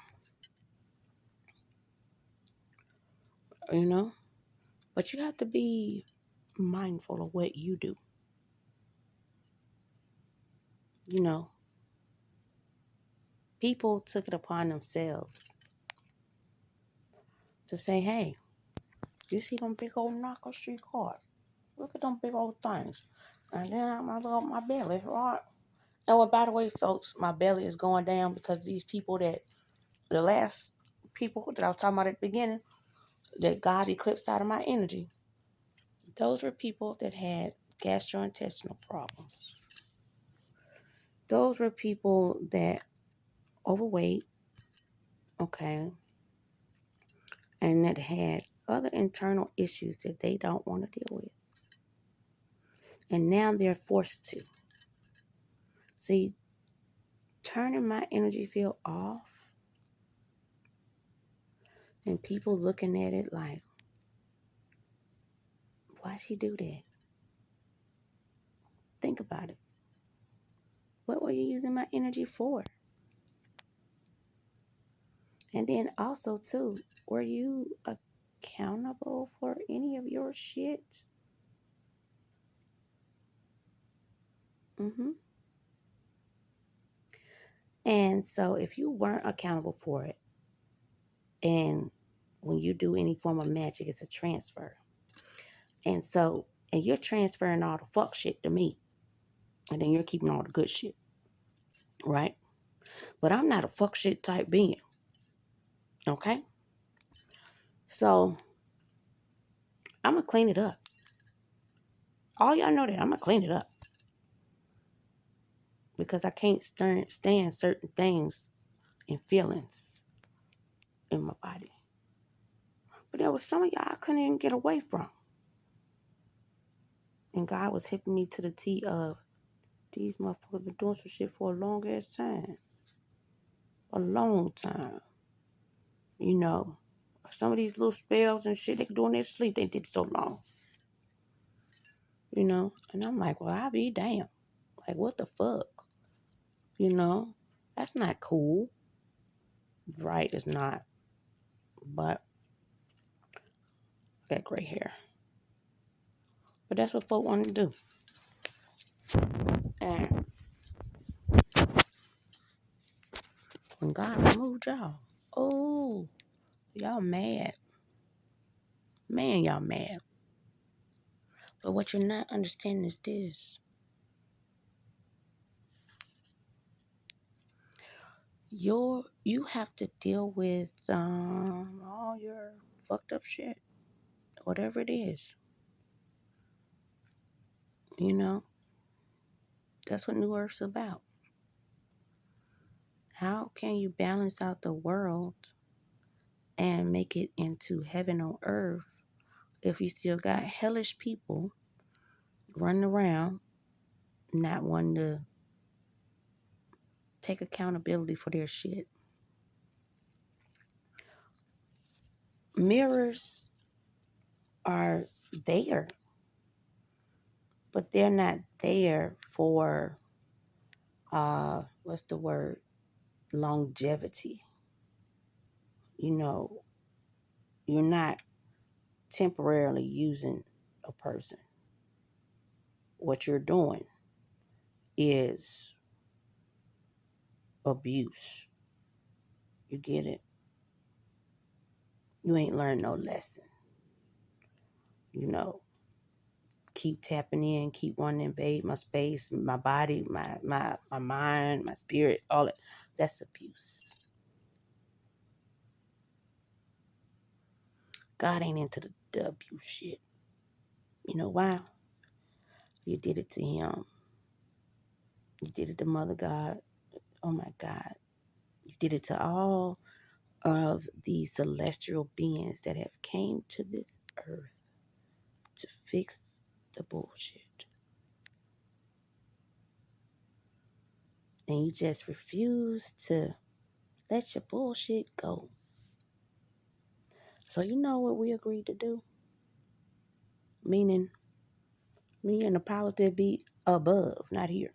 you know. But you have to be mindful of what you do. You know, people took it upon themselves to say, hey, you see them big old knocker street cars? Look at them big old things. And then I look at my belly, right? Oh, well, by the way, folks, my belly is going down because these people the last people that I was talking about at the beginning, that God eclipsed out of my energy, those were people that had gastrointestinal problems. Those were people that overweight, okay, and that had other internal issues that they don't want to deal with. And now they're forced to. See, turning my energy field off and people looking at it like, why'd she do that? Think about it. What were you using my energy for? And then also, too, were you accountable for any of your shit? Mm-hmm. And so if you weren't accountable for it, and when you do any form of magic, it's a transfer. And you're transferring all the fuck shit to me. And then you're keeping all the good shit. Right? But I'm not a fuck shit type being. Okay? So I'm going to clean it up. All y'all know that. I'm going to clean it up. Because I can't stand certain things and feelings in my body. But there was some of y'all I couldn't even get away from. And God was hipping me to the T of, these motherfuckers been doing some shit for a long ass time. A long time. You know, some of these little spells and shit they can do in their sleep, they did so long. You know? And I'm like, well, I'll be damned. Like, what the fuck? You know? That's not cool. Right, it's not. But I got gray hair. But that's what folk want to do. And when God removed y'all, oh, y'all mad. Man, y'all mad. But what you're not understanding is this. You have to deal with all your fucked up shit. Whatever it is. You know? That's what New Earth's about. How can you balance out the world and make it into heaven on earth if you still got hellish people running around not wanting to take accountability for their shit? Mirrors are there, but they're not there for what's the word? Longevity. You know, you're not temporarily using a person. What you're doing is abuse. You get it? You ain't learned no lesson. You know, keep tapping in, keep wanting to invade my space, my body, my mind, my spirit, all that. That's abuse. God ain't into the abuse shit. You know why? You did it to him. You did it to Mother God. Oh my God. You did it to all of these celestial beings that have came to this earth to fix the bullshit. And you just refuse to let your bullshit go. So you know what we agreed to do? Meaning me and the powers that be above, not here.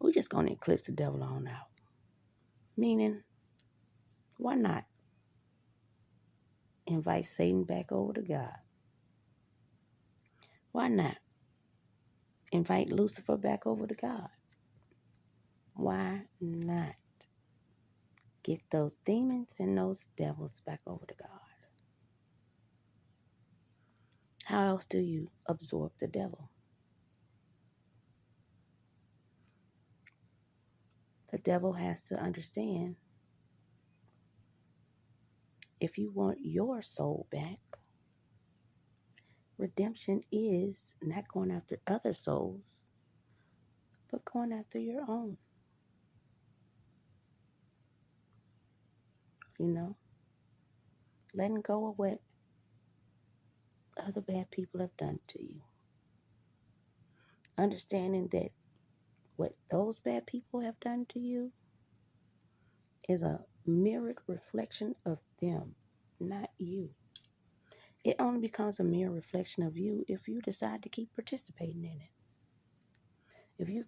We're just going to eclipse the devil on out. Meaning, why not invite Satan back over to God? Why not invite Lucifer back over to God? Why not get those demons and those devils back over to God? How else do you absorb the devil? The devil has to understand, if you want your soul back, redemption is not going after other souls, but going after your own. You know, letting go of what other bad people have done to you. Understanding that what those bad people have done to you is a mirrored reflection of them, not you. It only becomes a mirror reflection of you if you decide to keep participating in it. If you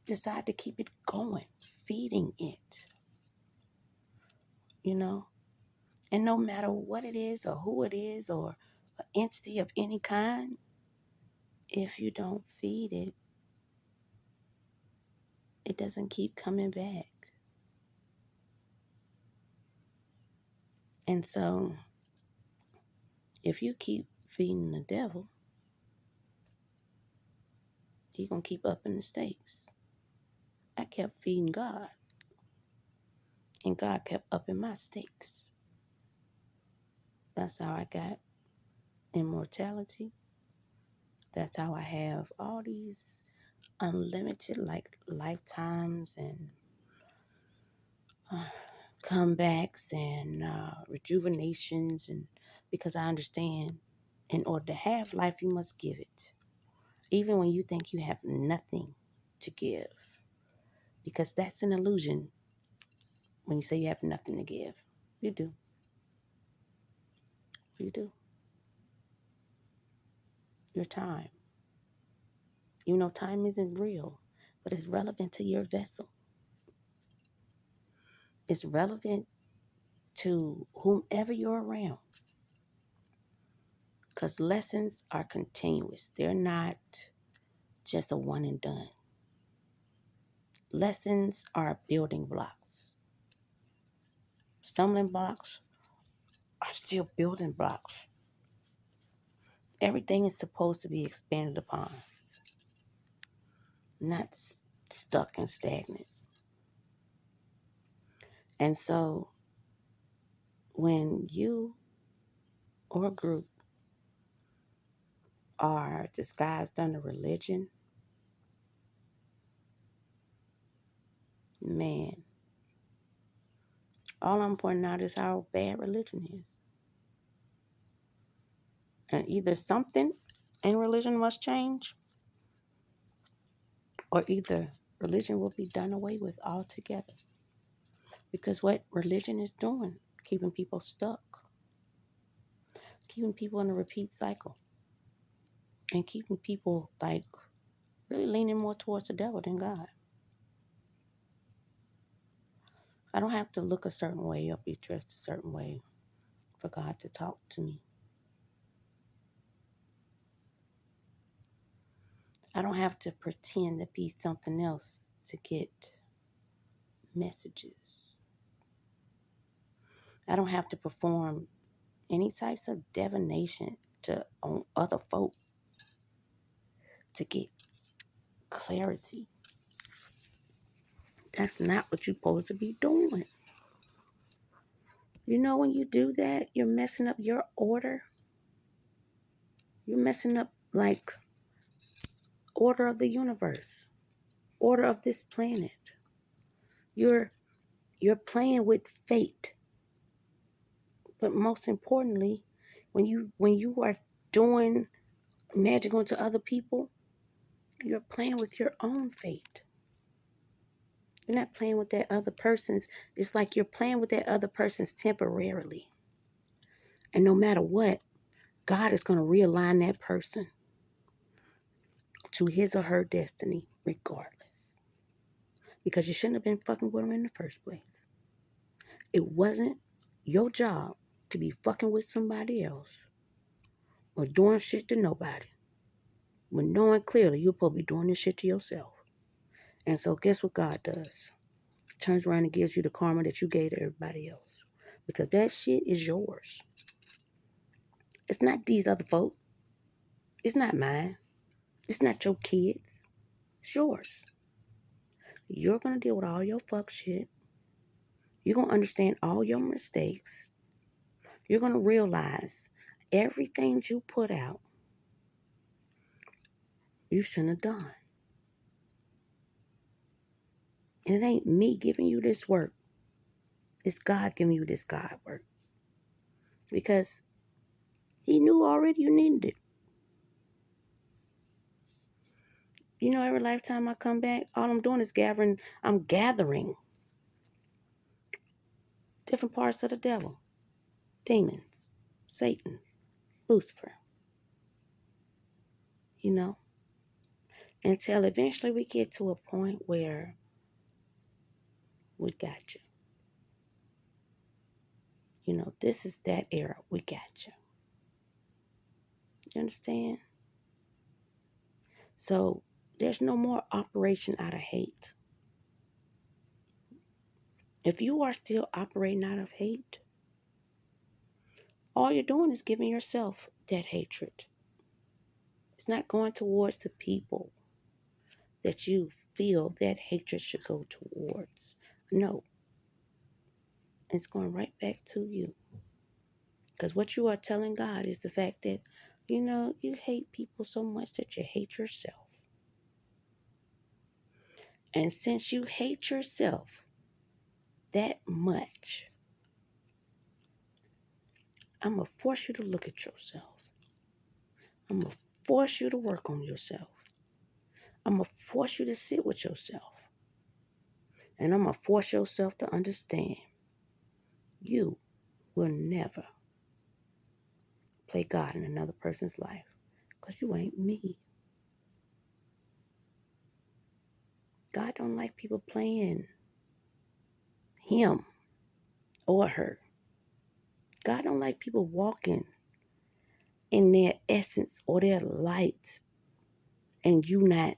decide to keep it going, feeding it, you know. And no matter what it is or who it is or an entity of any kind, if you don't feed it, it doesn't keep coming back. And so, if you keep feeding the devil, he's going to keep upping the stakes. I kept feeding God, and God kept upping my stakes. That's how I got immortality. That's how I have all these unlimited lifetimes and comebacks and rejuvenations, and because I understand, in order to have life, you must give it. Even when you think you have nothing to give. Because that's an illusion when you say you have nothing to give. You do. You do. Your time. Even though time isn't real, but it's relevant to your vessel. It's relevant to whomever you're around. Because lessons are continuous. They're not just a one and done. Lessons are building blocks. Stumbling blocks are still building blocks. Everything is supposed to be expanded upon, not stuck and stagnant. And so when you or a group are disguised under religion, man, all I'm pointing out is how bad religion is. And either something in religion must change, or either religion will be done away with altogether. Because what religion is doing, keeping people stuck, keeping people in a repeat cycle, and keeping people really leaning more towards the devil than God. I don't have to look a certain way or be dressed a certain way for God to talk to me. I don't have to pretend to be something else to get messages. I don't have to perform any types of divination on other folk to get clarity. That's not what you're supposed to be doing. You know, when you do that, you're messing up your order. You're messing up order of the universe, order of this planet. You're You're playing with fate. But most importantly, when you are doing magic onto other people, you're playing with your own fate. You're not playing with that other person's. It's like you're playing with that other person's temporarily. And no matter what, God is going to realign that person to his or her destiny regardless. Because you shouldn't have been fucking with them in the first place. It wasn't your job to be fucking with somebody else or doing shit to nobody. When knowing clearly you're supposed to be doing this shit to yourself. And so guess what God does? Turns around and gives you the karma that you gave to everybody else. Because that shit is yours. It's not these other folk. It's not mine. It's not your kids. It's yours. You're going to deal with all your fuck shit. You're going to understand all your mistakes. You're going to realize everything you put out, you shouldn't have done. And it ain't me giving you this work. It's God giving you this God work. Because he knew already you needed it. You know, every lifetime I come back, all I'm doing is I'm gathering different parts of the devil. Demons, Satan, Lucifer, you know, until eventually we get to a point where we got you. You know, this is that era. We got you. You understand? So there's no more operation out of hate. If you are still operating out of hate, all you're doing is giving yourself that hatred. It's not going towards the people that you feel that hatred should go towards. No, it's going right back to you. Because what you are telling God is the fact that, you know, you hate people so much that you hate yourself. And since you hate yourself that much, I'm going to force you to look at yourself. I'm going to force you to work on yourself. I'm going to force you to sit with yourself. And I'm going to force yourself to understand you will never play God in another person's life because you ain't me. God don't like people playing him or her. God don't like people walking in their essence or their light and you not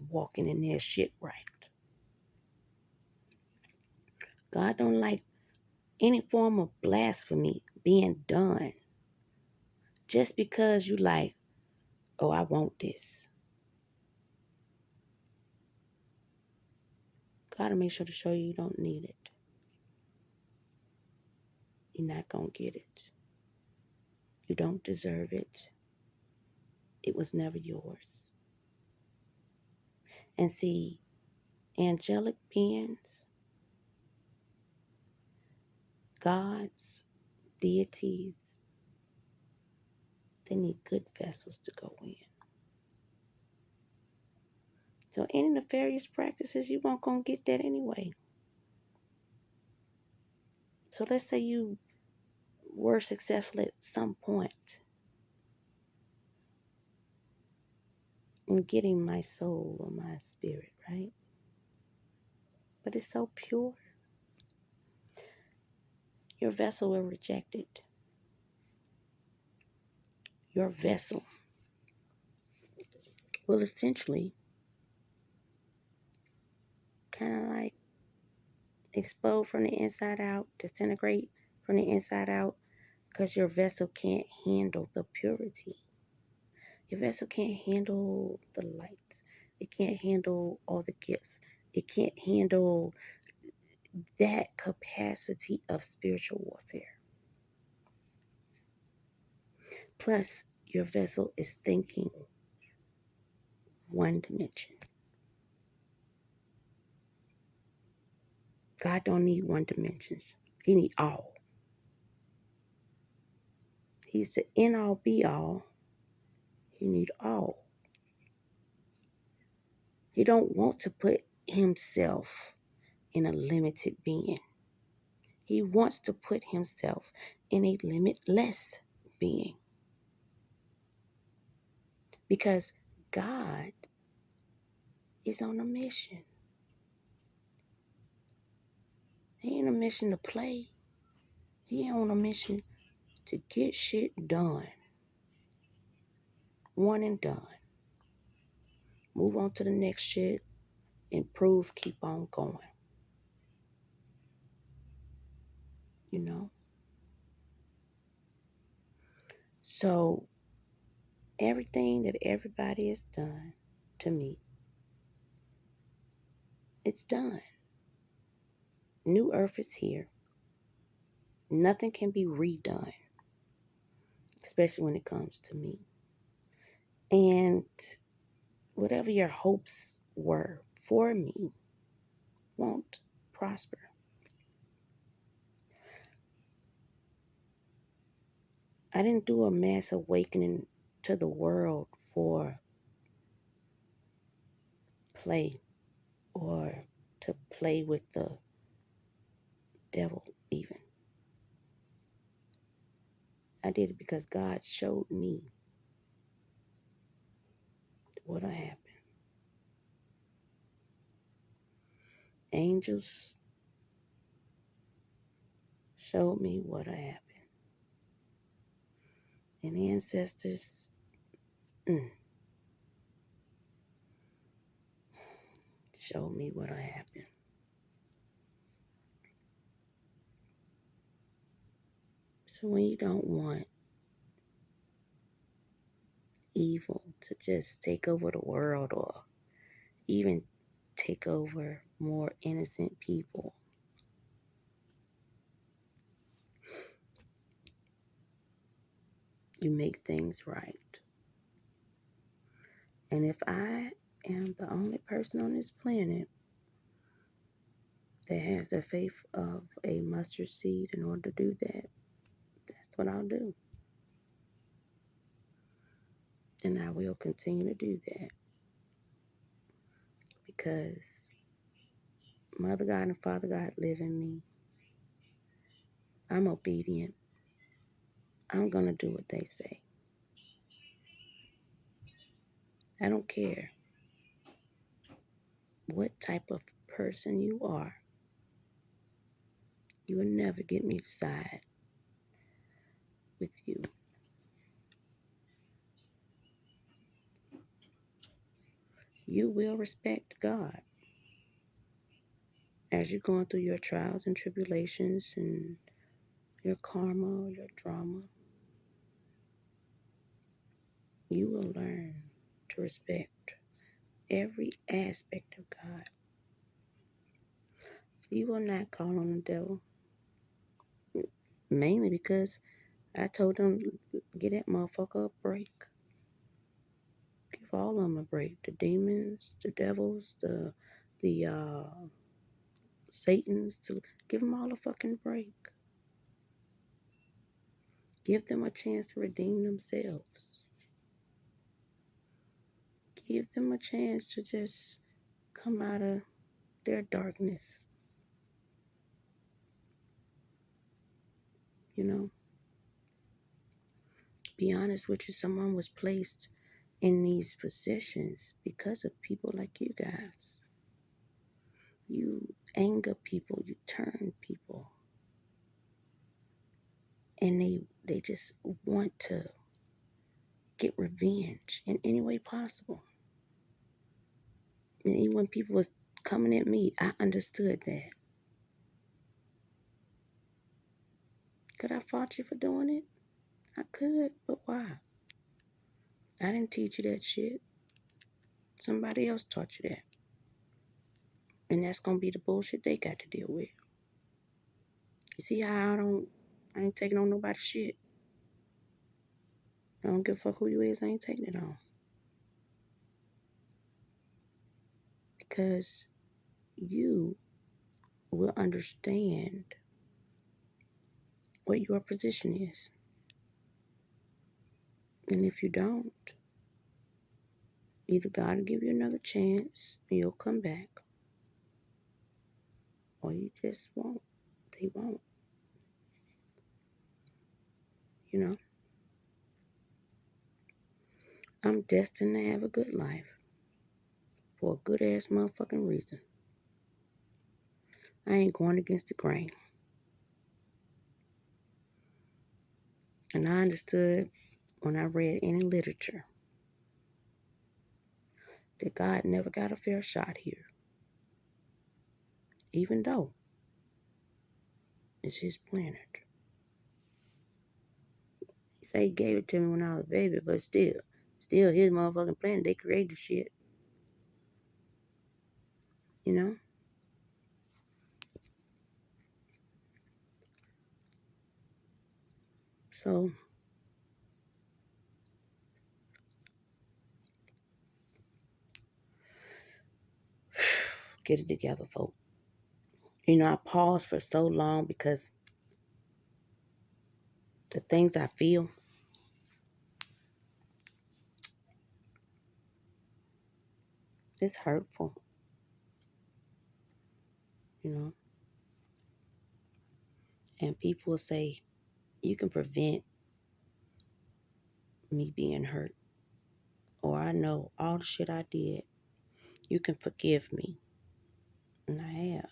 walking in their shit right. God don't like any form of blasphemy being done just because you like, oh, I want this. God will make sure to show you don't need it. You're not going to get it. You don't deserve it. It was never yours. And see, angelic beings, gods, deities, they need good vessels to go in. So any nefarious practices, you won't gonna get that anyway. So let's say you were successful at some point in getting my soul or my spirit, right? But it's so pure, your vessel will reject it. Your vessel will essentially kind of like explode from the inside out, disintegrate from the inside out, because your vessel can't handle the purity. Your vessel can't handle the light. It can't handle all the gifts. It can't handle that capacity of spiritual warfare. Plus, your vessel is thinking one dimension. God don't need one dimensions. He need all. He's the end all be all. He need all. He don't want to put himself in a limited being. He wants to put himself in a limitless being. Because God is on a mission. He ain't on a mission to play. He on a mission to get shit done. One and done. Move on to the next shit. Improve, keep on going. You know? So, everything that everybody has done to me, it's done. New earth is here. Nothing can be redone, especially when it comes to me. And whatever your hopes were for me won't prosper. I didn't do a mass awakening to the world for play or to play with the devil even. I did it because God showed me what'll happen. Angels showed me what'll happen. And ancestors showed me what'll happen. So when you don't want evil to just take over the world or even take over more innocent people, you make things right. And if I am the only person on this planet that has the faith of a mustard seed in order to do that, that's what I'll do. And I will continue to do that. Because Mother God and Father God live in me. I'm obedient. I'm going to do what they say. I don't care what type of person you are. You will never get me to side with you. You will respect God as you're going through your trials and tribulations and your karma, your drama. You will learn to respect every aspect of God. You will not call on the devil. Mainly because I told them, get that motherfucker a break. Give all of them a break. The demons, the devils, the Satans, give them all a fucking break. Give them a chance to redeem themselves. Give them a chance to just come out of their darkness. You know? Be honest with you, someone was placed in these positions because of people like you guys. You anger people, you turn people. And they just want to get revenge in any way possible. And even when people was coming at me, I understood that. Could I fault you for doing it? I could, but why? I didn't teach you that shit. Somebody else taught you that. And that's gonna be the bullshit they got to deal with. You see how I ain't taking on nobody's shit. I don't give a fuck who you is, I ain't taking it on. Because you will understand what your position is. And if you don't, either God will give you another chance and you'll come back, or you just won't. They won't. You know, I'm destined to have a good life for a good ass motherfucking reason. I ain't going against the grain. And I understood when I read any literature that God never got a fair shot here, even though it's his planet. He said he gave it to me when I was a baby, but still his motherfucking planet. They created shit, you know? So, get it together, folks. You know, I paused for so long because the things I feel, it's hurtful, you know? And people will say, you can prevent me being hurt. Or I know all the shit I did. You can forgive me. And I have.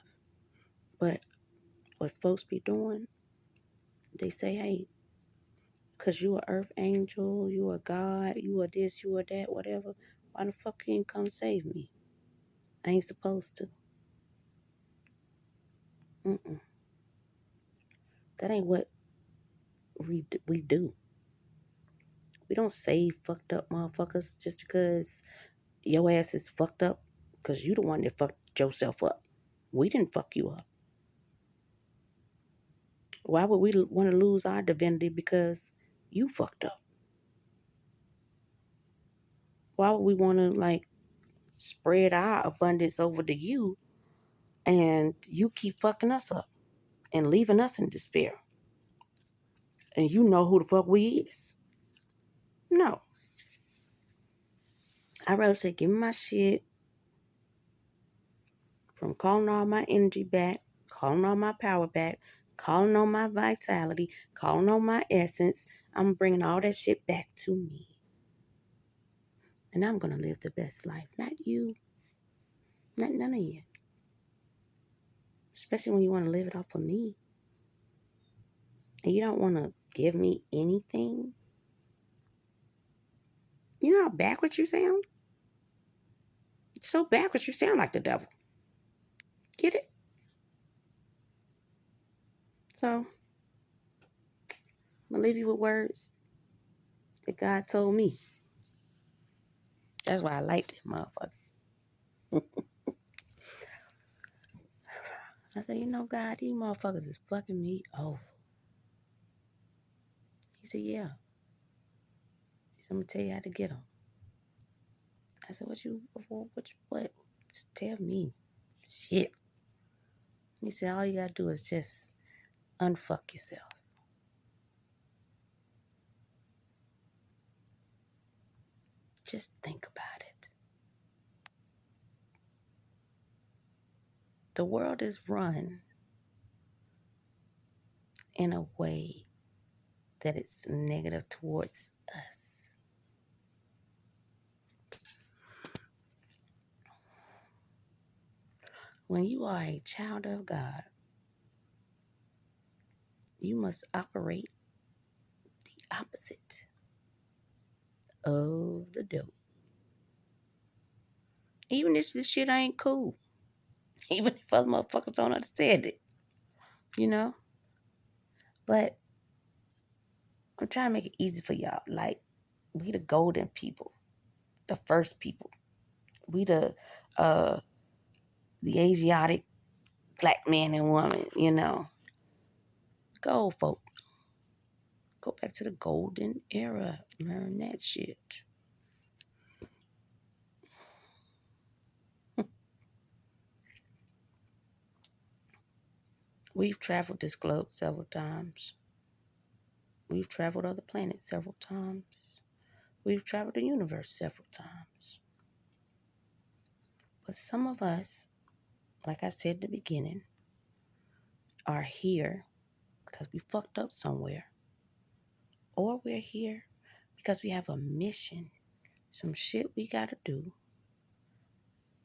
But what folks be doing, they say, hey, because you a earth angel, you a God, you a this, you a that, whatever. Why the fuck you ain't come save me? I ain't supposed to. Mm-mm. That ain't what we do. We don't save fucked up motherfuckers just because your ass is fucked up because you the one that fucked yourself up. We didn't fuck you up. Why would we want to lose our divinity because you fucked up? Why would we want to spread our abundance over to you and you keep fucking us up and leaving us in despair? And you know who the fuck we is. No. I'd rather say, give me my shit from calling all my energy back, calling all my power back, calling on my vitality, calling on my essence. I'm bringing all that shit back to me. And I'm going to live the best life. Not you. Not none of you. Especially when you want to live it off of me. And you don't want to give me anything. You know how backwards you sound? It's so backwards you sound like the devil. Get it? So, I'm going to leave you with words that God told me. That's why I like this motherfucker. I said, you know, God, these motherfuckers is fucking me over. He said, yeah. He said, I'm going to tell you how to get them. I said, what? Just tell me. Shit. He said, all you got to do is just unfuck yourself. Just think about it. The world is run in a way that it's negative towards us. When you are a child of God, you must operate the opposite of the devil. Even if this shit ain't cool. Even if other motherfuckers don't understand it. You know? But I'm trying to make it easy for y'all. Like, we the golden people. The first people. We the Asiatic black man and woman, you know. Go, folk. Go back to the golden era. Learn that shit. We've traveled this globe several times. We've traveled other planets several times. We've traveled the universe several times. But some of us, like I said at the beginning, are here because we fucked up somewhere. Or we're here because we have a mission. Some shit we gotta do.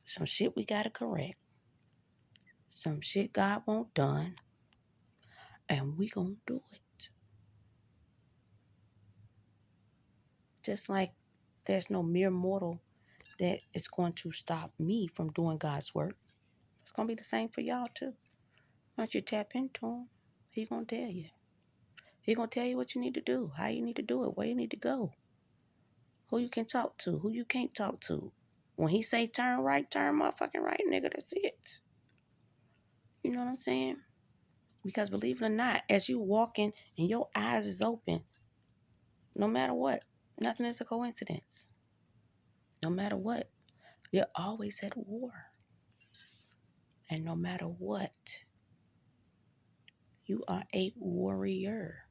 Some shit we gotta correct. Some shit God won't done. And we gonna do it. Just like there's no mere mortal that is going to stop me from doing God's work. It's going to be the same for y'all too. Once you tap into him, he going to tell you. He going to tell you what you need to do, how you need to do it, where you need to go, who you can talk to, who you can't talk to. When he say turn right, turn motherfucking right, nigga, that's it. You know what I'm saying? Because believe it or not, as you walking and your eyes is open, no matter what, nothing is a coincidence. No matter what, you're always at war. And no matter what, you are a warrior.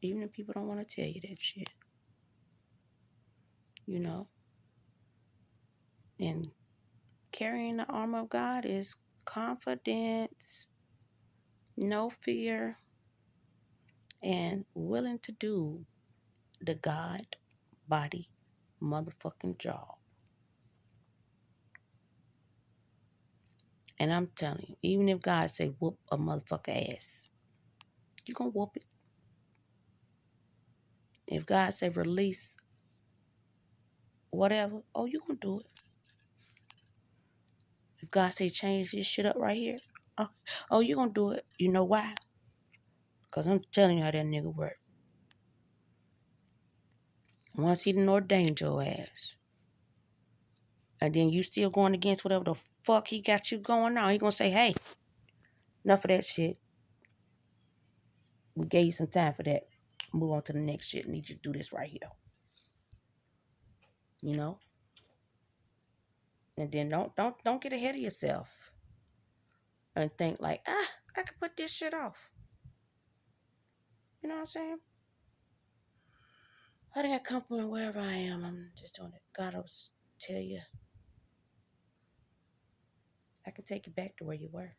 Even if people don't want to tell you that shit. You know? And carrying the armor of God is confidence, no fear, and willing to do the God body motherfucking job. And I'm telling you, even if God say whoop a motherfucker ass, you gonna whoop it. If God say release whatever, oh, you gonna do it. If God say change this shit up right here, oh, you gonna do it. You know why? Because I'm telling you how that nigga work. Once he done ordained your ass, and then you still going against whatever the fuck he got you going on, he gonna say, hey, enough of that shit. We gave you some time for that. Move on to the next shit. Need you to do this right here. You know? And then don't get ahead of yourself and think like, I can put this shit off. You know what I'm saying? I think I come from wherever I am. I'm just doing it. God will tell you, I can take you back to where you were.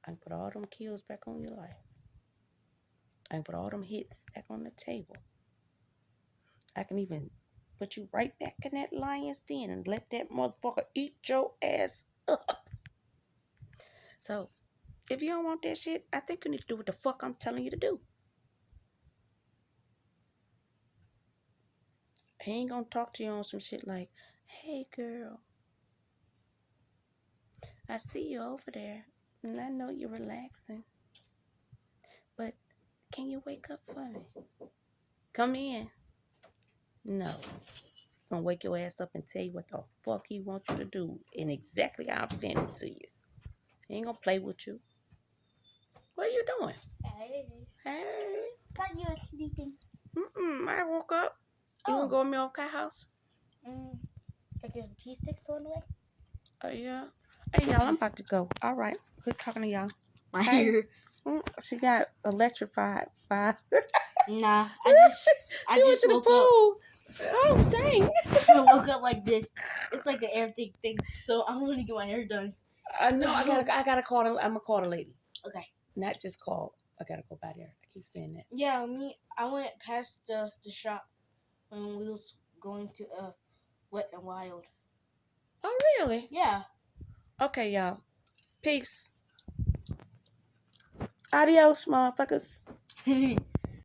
I can put all them kills back on your life. I can put all them hits back on the table. I can even put you right back in that lion's den and let that motherfucker eat your ass up. So, if you don't want that shit, I think you need to do what the fuck I'm telling you to do. He ain't gonna talk to you on some shit like, hey girl, I see you over there, and I know you're relaxing, but can you wake up for me? Come in. No. He's gonna wake your ass up and tell you what the fuck he wants you to do and exactly how I'm saying it to you. He ain't gonna play with you. What are you doing? Hey. Thought you were sleeping. I woke up. You wanna go with me over Kai house? I guess G6 one way. Oh, yeah. Hey, y'all, I'm about to go. All right. Good talking to y'all. My Hey. hair. She got electrified by... Nah, she went to the pool. Oh, dang. I woke up like this. It's like an everything thing. So I'm gonna get my hair done. No, I gotta call. I'm gonna call the lady. Okay. Not just call. I gotta go by there. I keep saying that. Yeah, I went past the shop when we was going to Wet and Wild. Oh, really? Yeah. Okay, y'all. Peace. Adios, motherfuckers.